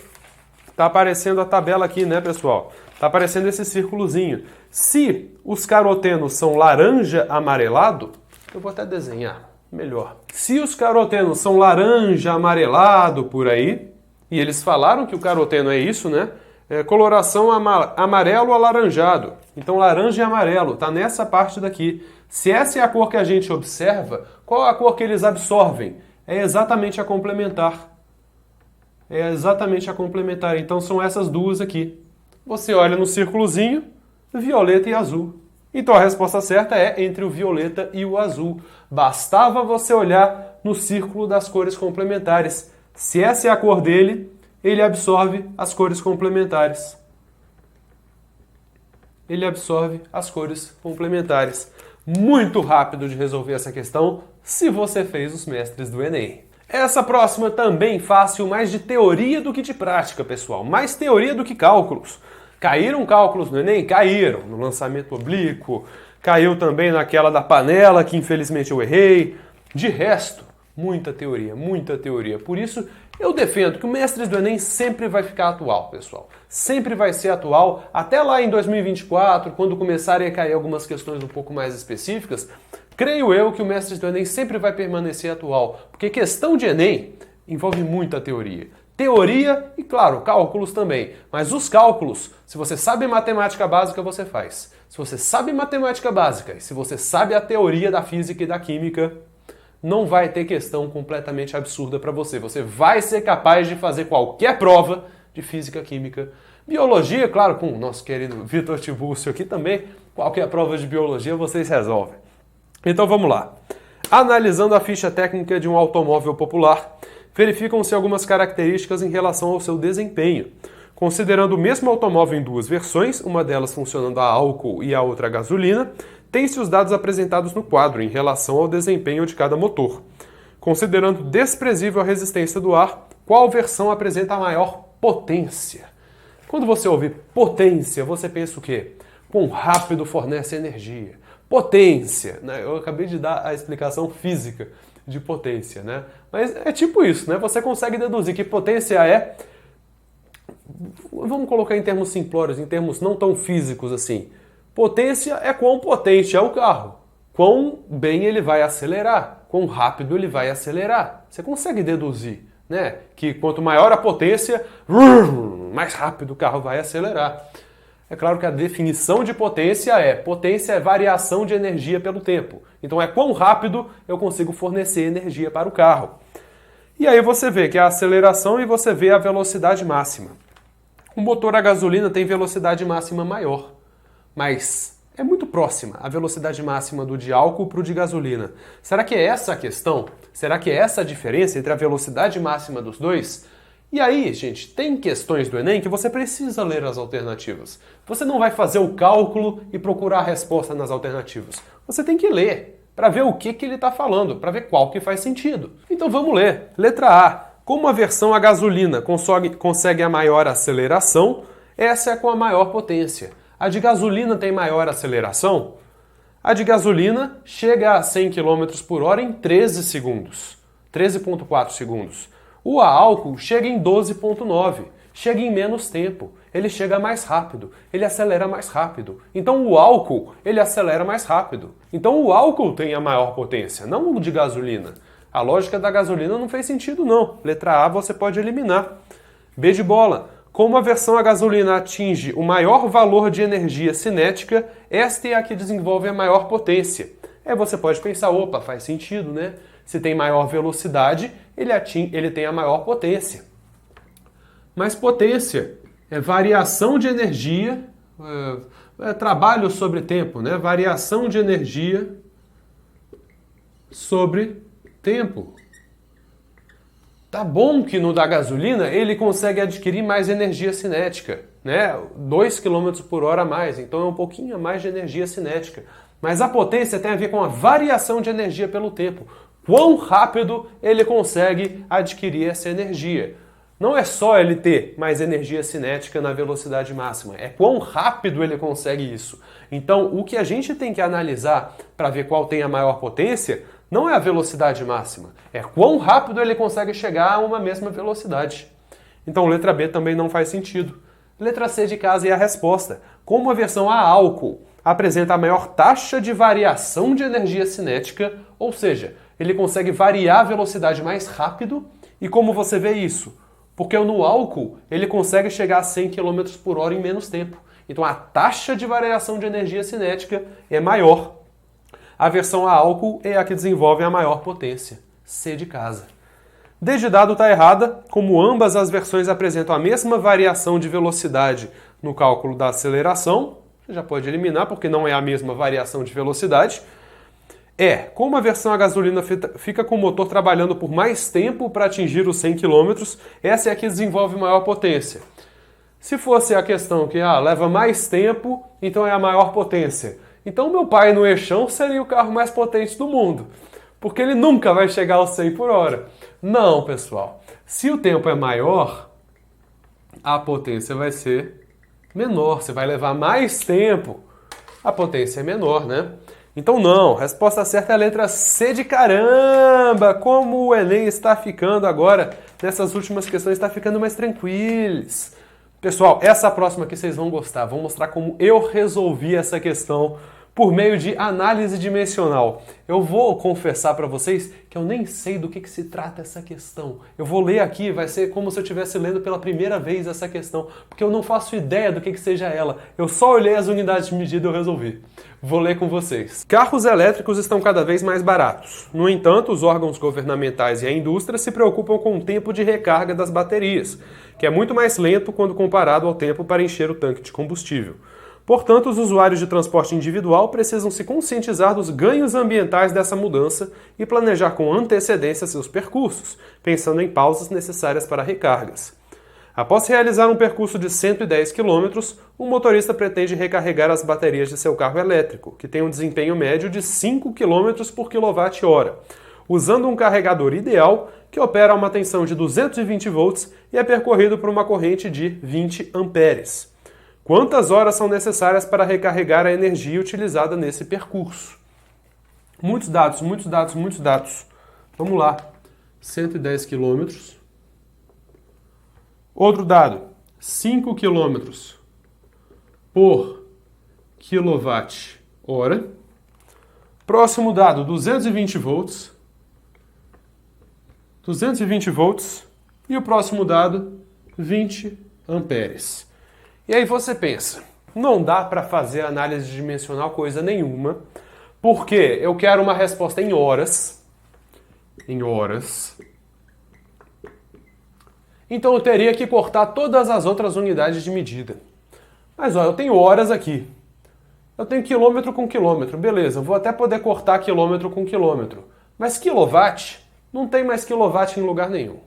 Tá aparecendo a tabela aqui, né, pessoal? Tá aparecendo esse círculozinho. Se os carotenos são laranja amarelado, eu vou até desenhar melhor. Se os carotenos são laranja amarelado por aí, e eles falaram que o caroteno é isso, né? Coloração amarelo alaranjado. Então laranja e amarelo, tá nessa parte daqui. Se essa é a cor que a gente observa, qual é a cor que eles absorvem? É exatamente a complementar. É exatamente a complementar. Então são essas duas aqui. Você olha no círculozinho, violeta e azul. Então a resposta certa é entre o violeta e o azul. Bastava você olhar no círculo das cores complementares. Se essa é a cor dele, ele absorve as cores complementares. Ele absorve as cores complementares. Muito rápido de resolver essa questão, se você fez os mestres do Enem. Essa próxima também fácil, mais de teoria do que de prática, pessoal. Mais teoria do que cálculos. Caíram cálculos no Enem? Caíram. No lançamento oblíquo. Caiu também naquela da panela, que infelizmente eu errei. De resto, muita teoria, muita teoria. Por isso, eu defendo que o Mestres do Enem sempre vai ficar atual, pessoal. Sempre vai ser atual. Até lá em 2024, quando começarem a cair algumas questões um pouco mais específicas, creio eu que o Mestres do Enem sempre vai permanecer atual, porque questão de Enem envolve muita teoria. teoria e, claro, cálculos também. Mas os cálculos, se você sabe matemática básica, você faz. Se você sabe matemática básica e se você sabe a teoria da física e da química, não vai ter questão completamente absurda para você. Você vai ser capaz de fazer qualquer prova de física, química, biologia, claro, com o nosso querido Vitor Tiburcio aqui também, qualquer prova de biologia vocês resolvem. Então vamos lá. Analisando a ficha técnica de um automóvel popular, verificam-se algumas características em relação ao seu desempenho. Considerando o mesmo automóvel em duas versões, uma delas funcionando a álcool e a outra a gasolina, tem-se os dados apresentados no quadro em relação ao desempenho de cada motor. Considerando desprezível a resistência do ar, qual versão apresenta a maior potência? Quando você ouve potência, você pensa o quê? Quão rápido fornece energia. Potência, né? Eu acabei de dar a explicação física de potência, né? Mas é tipo isso, né? Você consegue deduzir que potência é... Vamos colocar em termos simplórios, em termos não tão físicos assim. Potência é quão potente é o carro, quão bem ele vai acelerar, quão rápido ele vai acelerar. Você consegue deduzir, né? Que quanto maior a potência, mais rápido o carro vai acelerar. É claro que a definição de potência é variação de energia pelo tempo. Então é quão rápido eu consigo fornecer energia para o carro. E aí você vê que a aceleração e você vê a velocidade máxima. O motor a gasolina tem velocidade máxima maior, mas é muito próxima a velocidade máxima do de álcool para o de gasolina. Será que é essa a questão? Será que é essa a diferença entre a velocidade máxima dos dois? E aí, gente, tem questões do Enem que você precisa ler as alternativas. Você não vai fazer o cálculo e procurar a resposta nas alternativas. Você tem que ler para ver o que ele está falando, para ver qual que faz sentido. Então vamos ler. Letra A. Como a versão a gasolina consegue a maior aceleração, essa é com a maior potência. A de gasolina tem maior aceleração? A de gasolina chega a 100 km por hora em 13 segundos. 13,4 segundos. O a álcool chega em 12,9. Chega em menos tempo. Ele chega mais rápido. Ele acelera mais rápido. Então o álcool, ele acelera mais rápido. Então o álcool tem a maior potência, não o de gasolina. A lógica da gasolina não fez sentido, não. Letra A você pode eliminar. B de bola. Como a versão a gasolina atinge o maior valor de energia cinética, esta é a que desenvolve a maior potência. Aí você pode pensar, opa, faz sentido, né? Se tem maior velocidade, ele tem a maior potência. Mas potência é variação de energia, trabalho sobre tempo, né? Variação de energia sobre tempo. Tá bom que no da gasolina ele consegue adquirir mais energia cinética, né? 2 km por hora a mais, então é um pouquinho a mais de energia cinética. Mas a potência tem a ver com a variação de energia pelo tempo. Quão rápido ele consegue adquirir essa energia. Não é só ele ter mais energia cinética na velocidade máxima, é quão rápido ele consegue isso. Então, o que a gente tem que analisar para ver qual tem a maior potência não é a velocidade máxima, é quão rápido ele consegue chegar a uma mesma velocidade. Então, letra B também não faz sentido. Letra C de casa é a resposta. Como a versão a álcool apresenta a maior taxa de variação de energia cinética, ou seja, ele consegue variar a velocidade mais rápido. E como você vê isso? Porque no álcool ele consegue chegar a 100 km por hora em menos tempo. Então a taxa de variação de energia cinética é maior. A versão a álcool é a que desenvolve a maior potência. C de casa. D de dado está errada, como ambas as versões apresentam a mesma variação de velocidade no cálculo da aceleração. Você já pode eliminar porque não é a mesma variação de velocidade. Como a versão a gasolina fica com o motor trabalhando por mais tempo para atingir os 100 km, essa é a que desenvolve maior potência. Se fosse a questão que leva mais tempo, então é a maior potência. Então meu pai no eixão seria o carro mais potente do mundo, porque ele nunca vai chegar aos 100 por hora. Não, pessoal. Se o tempo é maior, a potência vai ser menor. Você vai levar mais tempo, a potência é menor, né? Então não, a resposta certa é a letra C de caramba! Como o Enem está ficando agora, nessas últimas questões, está ficando mais tranquilos. Pessoal, essa próxima aqui vocês vão gostar. Vou mostrar como eu resolvi essa questão por meio de análise dimensional. Eu vou confessar para vocês que eu nem sei do que se trata essa questão. Eu vou ler aqui, vai ser como se eu estivesse lendo pela primeira vez essa questão, porque eu não faço ideia do que seja ela. Eu só olhei as unidades de medida e eu resolvi. Vou ler com vocês. Carros elétricos estão cada vez mais baratos. No entanto, os órgãos governamentais e a indústria se preocupam com o tempo de recarga das baterias, que é muito mais lento quando comparado ao tempo para encher o tanque de combustível. Portanto, os usuários de transporte individual precisam se conscientizar dos ganhos ambientais dessa mudança e planejar com antecedência seus percursos, pensando em pausas necessárias para recargas. Após realizar um percurso de 110 km, o motorista pretende recarregar as baterias de seu carro elétrico, que tem um desempenho médio de 5 km por kWh, usando um carregador ideal que opera a uma tensão de 220 volts e é percorrido por uma corrente de 20 amperes. Quantas horas são necessárias para recarregar a energia utilizada nesse percurso? Muitos dados, muitos dados, muitos dados. Vamos lá. 110 km. Outro dado. 5 km por kWh. Próximo dado, 220 volts. 220 volts. E o próximo dado, 20 amperes. E aí você pensa, não dá para fazer análise dimensional coisa nenhuma, porque eu quero uma resposta em horas. Em horas. Então eu teria que cortar todas as outras unidades de medida. Mas olha, eu tenho horas aqui. Eu tenho quilômetro com quilômetro. Beleza, eu vou até poder cortar quilômetro com quilômetro. Mas quilowatt, não tem mais quilowatt em lugar nenhum.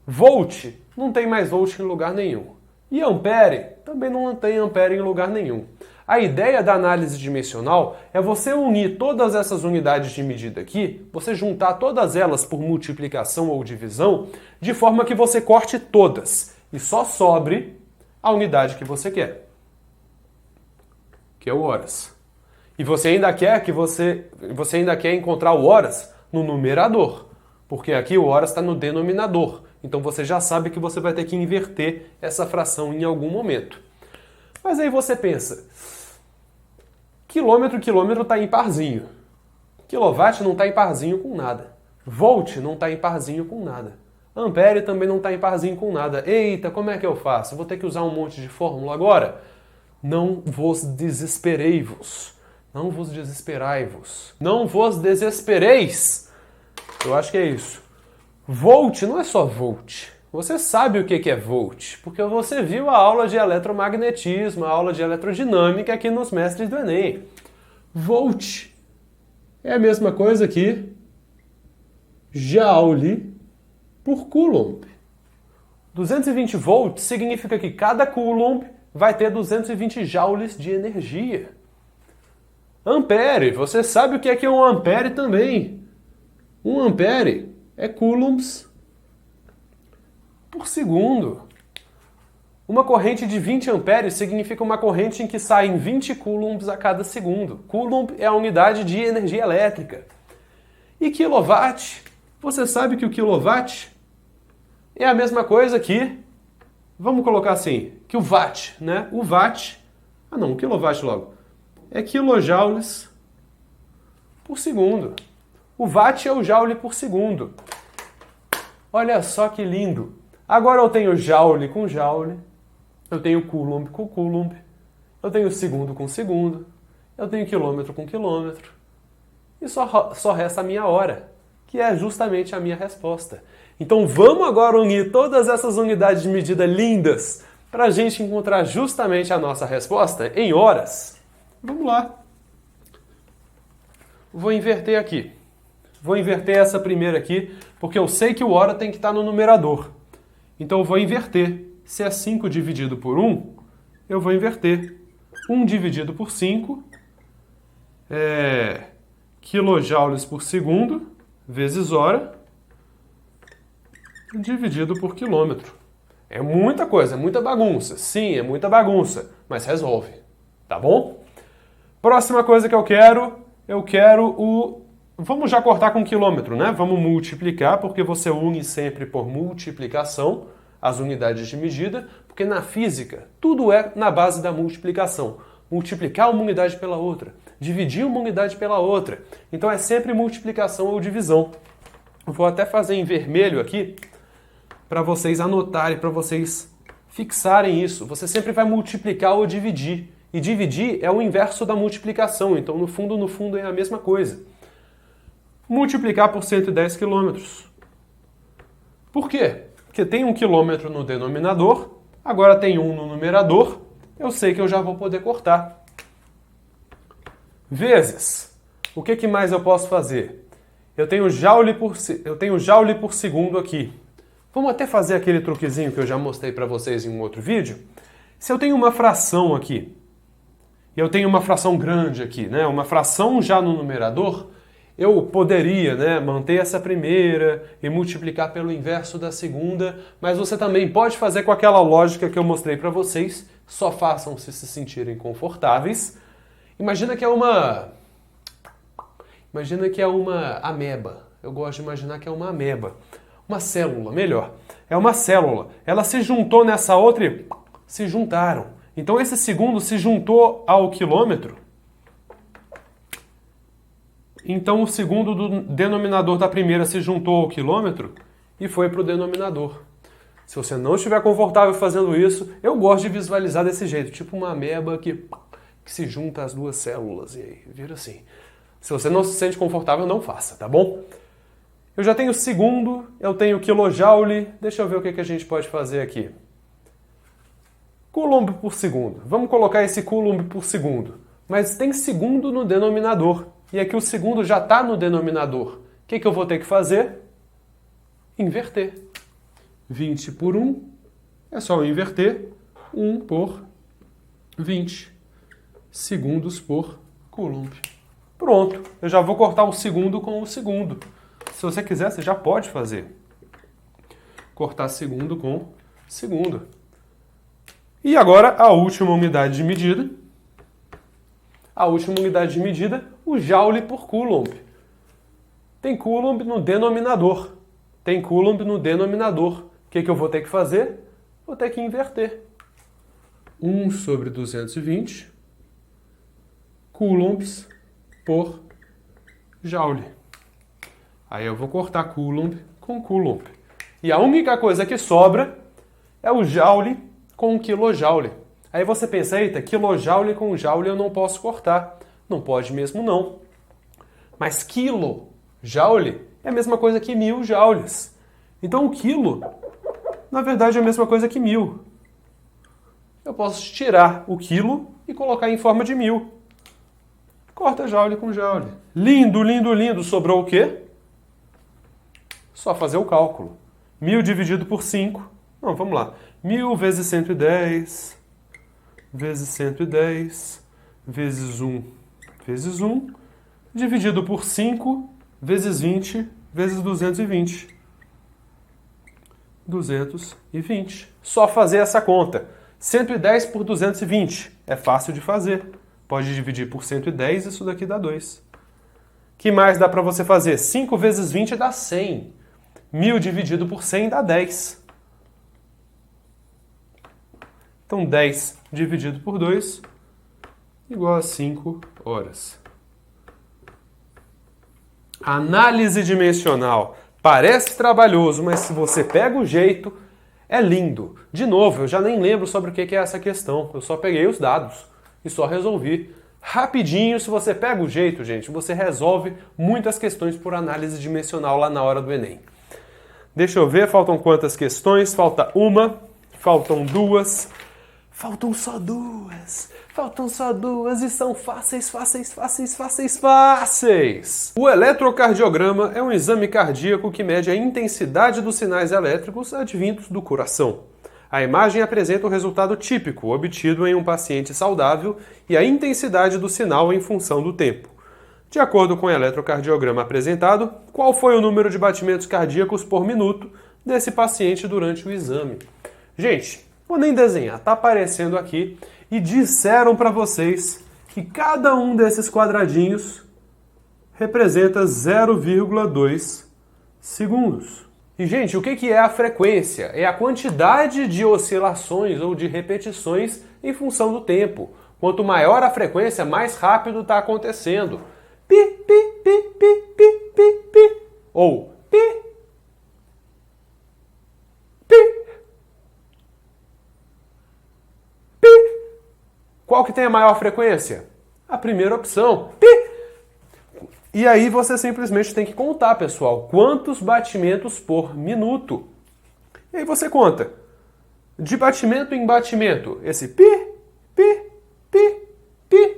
Volt, não tem mais volt em lugar nenhum. E ampere, também não tem ampere em lugar nenhum. A ideia da análise dimensional é você unir todas essas unidades de medida aqui, você juntar todas elas por multiplicação ou divisão, de forma que você corte todas e só sobre a unidade que você quer, que é o horas. E você ainda quer você ainda quer encontrar o horas no numerador, porque aqui o horas está no denominador. Então você já sabe que você vai ter que inverter essa fração em algum momento. Mas aí você pensa, quilômetro está em parzinho. Quilowatt não está em parzinho com nada. Volt não está em parzinho com nada. Ampere também não está em parzinho com nada. Eita, como é que eu faço? Vou ter que usar um monte de fórmula agora? Não vos desesperei-vos. Não vos desesperai-vos. Não vos desespereis. Eu acho que é isso. Volt não é só volt. Você sabe o que é volt, porque você viu a aula de eletromagnetismo, a aula de eletrodinâmica aqui nos mestres do Enem. Volt é a mesma coisa que Joule por Coulomb. 220 volts significa que cada Coulomb vai ter 220 joules de energia. Ampere, você sabe o que é um ampere também. Um ampere é coulombs por segundo. Uma corrente de 20 amperes significa uma corrente em que saem 20 coulombs a cada segundo. Coulomb é a unidade de energia elétrica. E quilowatt, você sabe que o quilowatt é a mesma coisa que, vamos colocar assim, que o watt, né? O watt, o quilowatt logo, é quilojoules por segundo. O watt é o joule por segundo. Olha só que lindo. Agora eu tenho joule com joule, eu tenho coulomb com coulomb, eu tenho segundo com segundo, eu tenho quilômetro com quilômetro. E só resta a minha hora, que é justamente a minha resposta. Então vamos agora unir todas essas unidades de medida lindas para a gente encontrar justamente a nossa resposta em horas. Vamos lá. Vou inverter aqui. Vou inverter essa primeira aqui, porque eu sei que o hora tem que estar no numerador. Então eu vou inverter. Se é 5 dividido por 1, eu vou inverter. 1 dividido por 5 é quilojoules por segundo, vezes hora, dividido por quilômetro. É muita coisa, é muita bagunça. Sim, é muita bagunça, mas resolve. Tá bom? Próxima coisa que eu quero o... Vamos já cortar com quilômetro, né? Vamos multiplicar, porque você une sempre por multiplicação as unidades de medida, porque na física tudo é na base da multiplicação. Multiplicar uma unidade pela outra. dividir uma unidade pela outra. Então é sempre multiplicação ou divisão. Eu vou até fazer em vermelho aqui, para vocês anotarem, para vocês fixarem isso. Você sempre vai multiplicar ou dividir. E dividir é o inverso da multiplicação, então no fundo é a mesma coisa. Multiplicar por 110 quilômetros. Por quê? Porque tem 1 quilômetro no denominador, agora tem 1 no numerador, eu sei que eu já vou poder cortar. Vezes. O que mais eu posso fazer? Eu tenho joule por segundo aqui. Vamos até fazer aquele truquezinho que eu já mostrei para vocês em um outro vídeo. Se eu tenho uma fração aqui, e eu tenho uma fração grande aqui, né? Uma fração já no numerador, eu poderia, né, manter essa primeira e multiplicar pelo inverso da segunda, mas você também pode fazer com aquela lógica que eu mostrei para vocês, só façam se sentirem confortáveis. Imagina que é uma ameba. Eu gosto de imaginar que é uma ameba. Uma célula, melhor. É uma célula. Ela se juntou nessa outra e se juntaram. Então esse segundo se juntou ao quilômetro. Então o segundo do denominador da primeira se juntou ao quilômetro e foi para o denominador. Se você não estiver confortável fazendo isso, eu gosto de visualizar desse jeito, tipo uma ameba que se junta às duas células e aí vira assim. Se você não se sente confortável, não faça, tá bom? Eu já tenho segundo, eu tenho quilojoule, deixa eu ver o que a gente pode fazer aqui. Coulomb por segundo. Vamos colocar esse coulomb por segundo. Mas tem segundo no denominador. E aqui o segundo já está no denominador. O que eu vou ter que fazer? Inverter. 20 por 1 é só eu inverter. 1 por 20 segundos por coulomb. Pronto. Eu já vou cortar o segundo com o segundo. Se você quiser, você já pode fazer. Cortar segundo com segundo. E agora a última unidade de medida. A última unidade de medida, o joule por coulomb. Tem coulomb no denominador. Tem coulomb no denominador. O que eu vou ter que fazer? Vou ter que inverter. 1 sobre 220 coulombs por joule. Aí eu vou cortar coulomb com coulomb. E a única coisa que sobra é o joule com quilojoule. Aí você pensa, eita, quilojoule com joule eu não posso cortar. Não pode mesmo não. Mas quilojoule é a mesma coisa que 1000 joules. Então o quilo, na verdade, é a mesma coisa que 1000. Eu posso tirar o quilo e colocar em forma de 1000. Corta joule com joule. Lindo, lindo, lindo. Sobrou o quê? Só fazer o cálculo. 1000 dividido por 5. Não, vamos lá. 1000 vezes 110, vezes 110, vezes 1, vezes 1, dividido por 5, vezes 20, vezes 220. 220. Só fazer essa conta. 110 por 220. É fácil de fazer. Pode dividir por 110, isso daqui dá 2. Que mais dá para você fazer? 5 vezes 20 dá 100. 1000 dividido por 100 dá 10. Então 10 dividido por 2 igual a 5 horas. Análise dimensional. Parece trabalhoso, mas se você pega o jeito, é lindo. De novo, eu já nem lembro sobre o que é essa questão. Eu só peguei os dados e só resolvi. Rapidinho, se você pega o jeito, gente, você resolve muitas questões por análise dimensional lá na hora do Enem. Deixa eu ver, faltam quantas questões? Falta uma, faltam duas, faltam só duas. Faltam só duas e são fáceis, fáceis, fáceis, fáceis, fáceis. O eletrocardiograma é um exame cardíaco que mede a intensidade dos sinais elétricos advindos do coração. A imagem apresenta o resultado típico obtido em um paciente saudável e a intensidade do sinal em função do tempo. De acordo com o eletrocardiograma apresentado, qual foi o número de batimentos cardíacos por minuto desse paciente durante o exame? Gente, vou nem desenhar, tá aparecendo aqui. E disseram para vocês que cada um desses quadradinhos representa 0,2 segundos. E, gente, o que é a frequência? É a quantidade de oscilações ou de repetições em função do tempo. Quanto maior a frequência, mais rápido está acontecendo. Pi, pi, pi, pi, pi, pi, pi. Ou pi, pi, pi. Qual que tem a maior frequência? A primeira opção. Pi. E aí você simplesmente tem que contar, pessoal, quantos batimentos por minuto. E aí você conta. De batimento em batimento, esse pi, pi, pi, pi.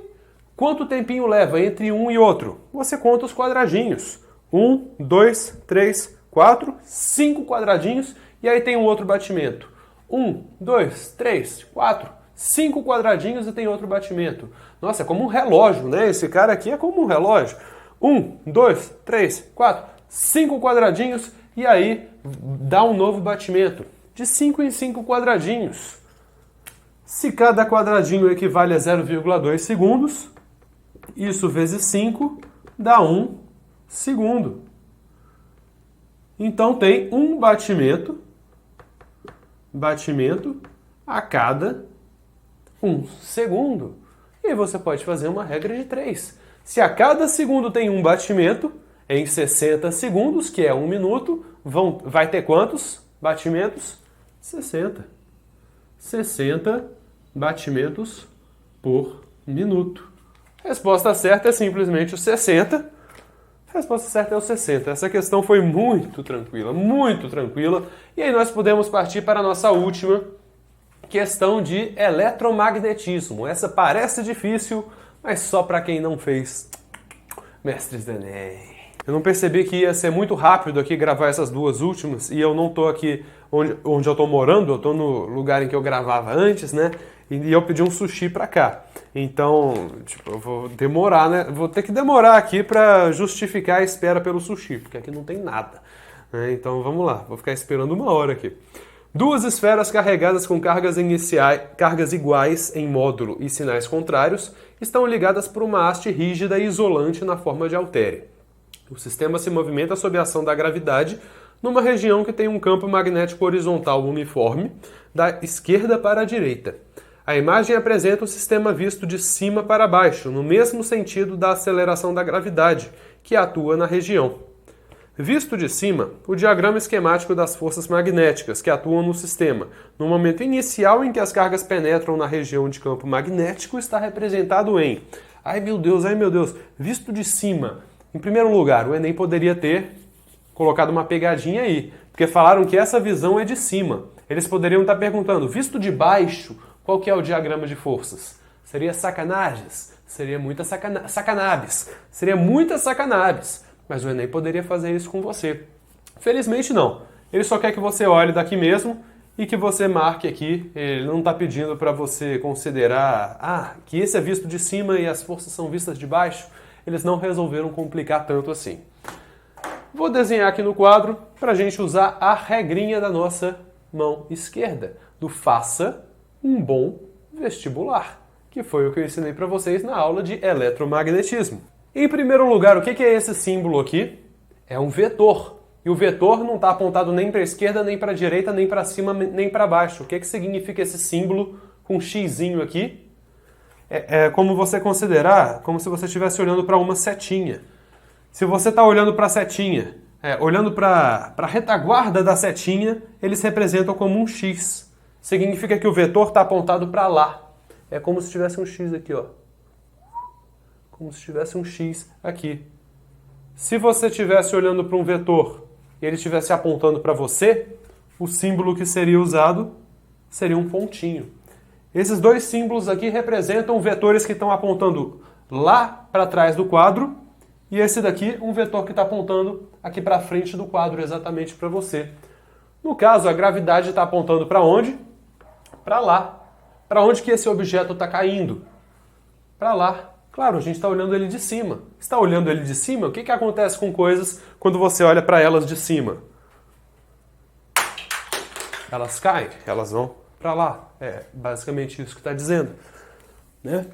Quanto tempinho leva entre um e outro? Você conta os quadradinhos. 1, 2, 3, 4, 5 quadradinhos e aí tem um outro batimento. 1, 2, 3, 4, 5 quadradinhos e tem outro batimento. Nossa, é como um relógio, né? Esse cara aqui é como um relógio. 1, 2, 3, 4, 5 quadradinhos e aí dá um novo batimento. De 5 em 5 quadradinhos. Se cada quadradinho equivale a 0,2 segundos, isso vezes 5 dá 1 segundo. Então tem um batimento a cada 1 segundo. E aí você pode fazer uma regra de 3. Se a cada segundo tem um batimento, em 60 segundos, que é 1 minuto, vai ter quantos batimentos? 60. 60 batimentos por minuto. A resposta certa é simplesmente o 60. A resposta certa é o 60. Essa questão foi muito tranquila, muito tranquila. E aí nós podemos partir para a nossa última questão de eletromagnetismo. Essa parece difícil, mas só para quem não fez Mestres do Enem. Eu não percebi que ia ser muito rápido aqui gravar essas duas últimas e eu não tô aqui onde eu tô morando, eu tô no lugar em que eu gravava antes, né? E eu pedi um sushi pra cá. Então, tipo, eu vou demorar, né? Vou ter que demorar aqui pra justificar a espera pelo sushi, porque aqui não tem nada. Né? Então vamos lá, vou ficar esperando 1 hora aqui. Duas esferas carregadas com cargas iguais em módulo e sinais contrários estão ligadas por uma haste rígida e isolante na forma de haltere. O sistema se movimenta sob a ação da gravidade numa região que tem um campo magnético horizontal uniforme da esquerda para a direita. A imagem apresenta o sistema visto de cima para baixo, no mesmo sentido da aceleração da gravidade, que atua na região. Visto de cima, o diagrama esquemático das forças magnéticas que atuam no sistema, no momento inicial em que as cargas penetram na região de campo magnético, está representado em... Ai meu Deus, visto de cima. Em primeiro lugar, o Enem poderia ter colocado uma pegadinha aí, porque falaram que essa visão é de cima. Eles poderiam estar perguntando, visto de baixo, qual que é o diagrama de forças? Seria sacanagens? Seria muita sacanabes. Seria muitas sacanabes. Mas o Enem poderia fazer isso com você. Felizmente não. Ele só quer que você olhe daqui mesmo e que você marque aqui. Ele não está pedindo para você considerar que esse é visto de cima e as forças são vistas de baixo. Eles não resolveram complicar tanto assim. Vou desenhar aqui no quadro para a gente usar a regrinha da nossa mão esquerda, do faça um bom vestibular, que foi o que eu ensinei para vocês na aula de eletromagnetismo. Em primeiro lugar, o que é esse símbolo aqui? É um vetor. E o vetor não está apontado nem para a esquerda, nem para a direita, nem para cima, nem para baixo. O que significa esse símbolo com um xizinho aqui? É como você considerar, como se você estivesse olhando para uma setinha. Se você está olhando para a setinha, olhando para a retaguarda da setinha, eles representam como um X. Significa que o vetor está apontado para lá. É como se tivesse um X aqui, ó. Como se tivesse um X aqui. Se você estivesse olhando para um vetor e ele estivesse apontando para você, o símbolo que seria usado seria um pontinho. Esses dois símbolos aqui representam vetores que estão apontando lá para trás do quadro e esse daqui, um vetor que está apontando aqui para frente do quadro, exatamente para você. No caso, a gravidade está apontando para onde? Para lá. Para onde que esse objeto está caindo? Para lá. Claro, a gente está olhando ele de cima. Está olhando ele de cima? O que acontece com coisas quando você olha para elas de cima? Elas caem, elas vão para lá. É basicamente isso que está dizendo. Né?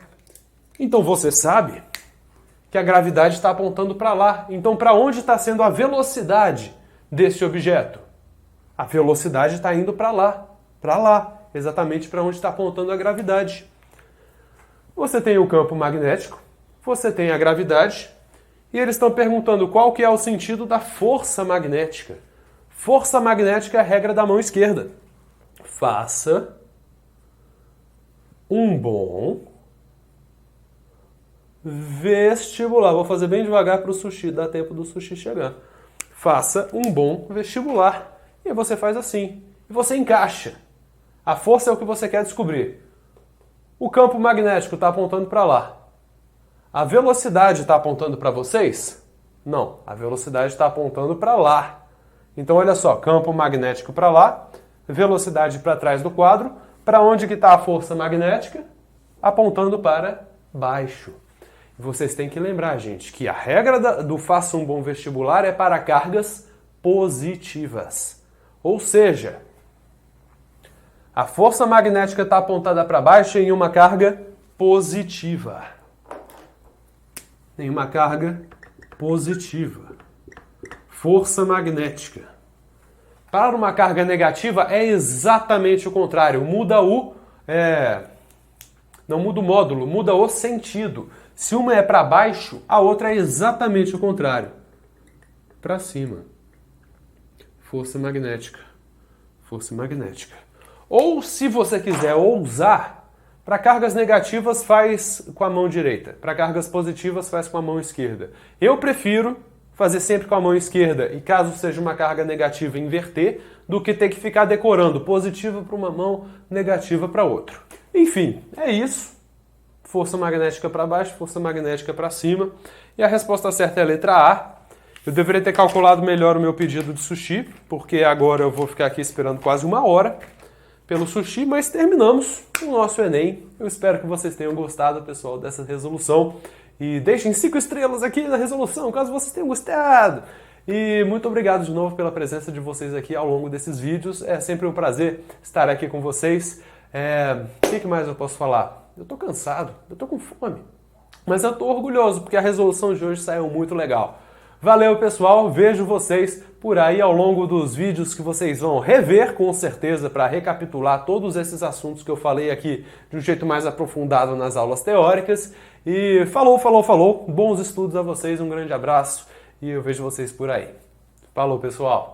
Então você sabe que a gravidade está apontando para lá. Então para onde está sendo a velocidade desse objeto? A velocidade está indo para lá. Exatamente para onde está apontando a gravidade. Você tem o campo magnético, você tem a gravidade, e eles estão perguntando qual que é o sentido da força magnética. Força magnética é a regra da mão esquerda. Faça um bom vestibular. Vou fazer bem devagar para o sushi, dá tempo do sushi chegar. Faça um bom vestibular. E aí você faz assim. E você encaixa. A força é o que você quer descobrir. O campo magnético está apontando para lá. A velocidade está apontando para vocês? Não, a velocidade está apontando para lá. Então olha só, campo magnético para lá, velocidade para trás do quadro. Para onde que está a força magnética? Apontando para baixo. Vocês têm que lembrar, gente, que a regra do faça um bom vestibular é para cargas positivas. Ou seja, a força magnética está apontada para baixo em uma carga positiva. Em uma carga positiva. Força magnética. Para uma carga negativa é exatamente o contrário. Não muda o módulo, muda o sentido. Se uma é para baixo, a outra é exatamente o contrário. Para cima. Força magnética. Força magnética. Ou, se você quiser ousar, para cargas negativas faz com a mão direita. Para cargas positivas faz com a mão esquerda. Eu prefiro fazer sempre com a mão esquerda e, caso seja uma carga negativa, inverter, do que ter que ficar decorando positiva para uma mão, negativa para outra. Enfim, é isso. Força magnética para baixo, força magnética para cima. E a resposta certa é a letra A. Eu deveria ter calculado melhor o meu pedido de sushi, porque agora eu vou ficar aqui esperando quase 1 hora pelo sushi, mas terminamos o nosso Enem. Eu espero que vocês tenham gostado, pessoal, dessa resolução. E deixem 5 estrelas aqui na resolução, caso vocês tenham gostado. E muito obrigado de novo pela presença de vocês aqui ao longo desses vídeos. É sempre um prazer estar aqui com vocês. O que mais eu posso falar? Eu tô cansado, eu tô com fome. Mas eu tô orgulhoso, porque a resolução de hoje saiu muito legal. Valeu, pessoal. Vejo vocês por aí ao longo dos vídeos que vocês vão rever, com certeza, para recapitular todos esses assuntos que eu falei aqui de um jeito mais aprofundado nas aulas teóricas. E falou. Bons estudos a vocês, um grande abraço e eu vejo vocês por aí. Falou, pessoal.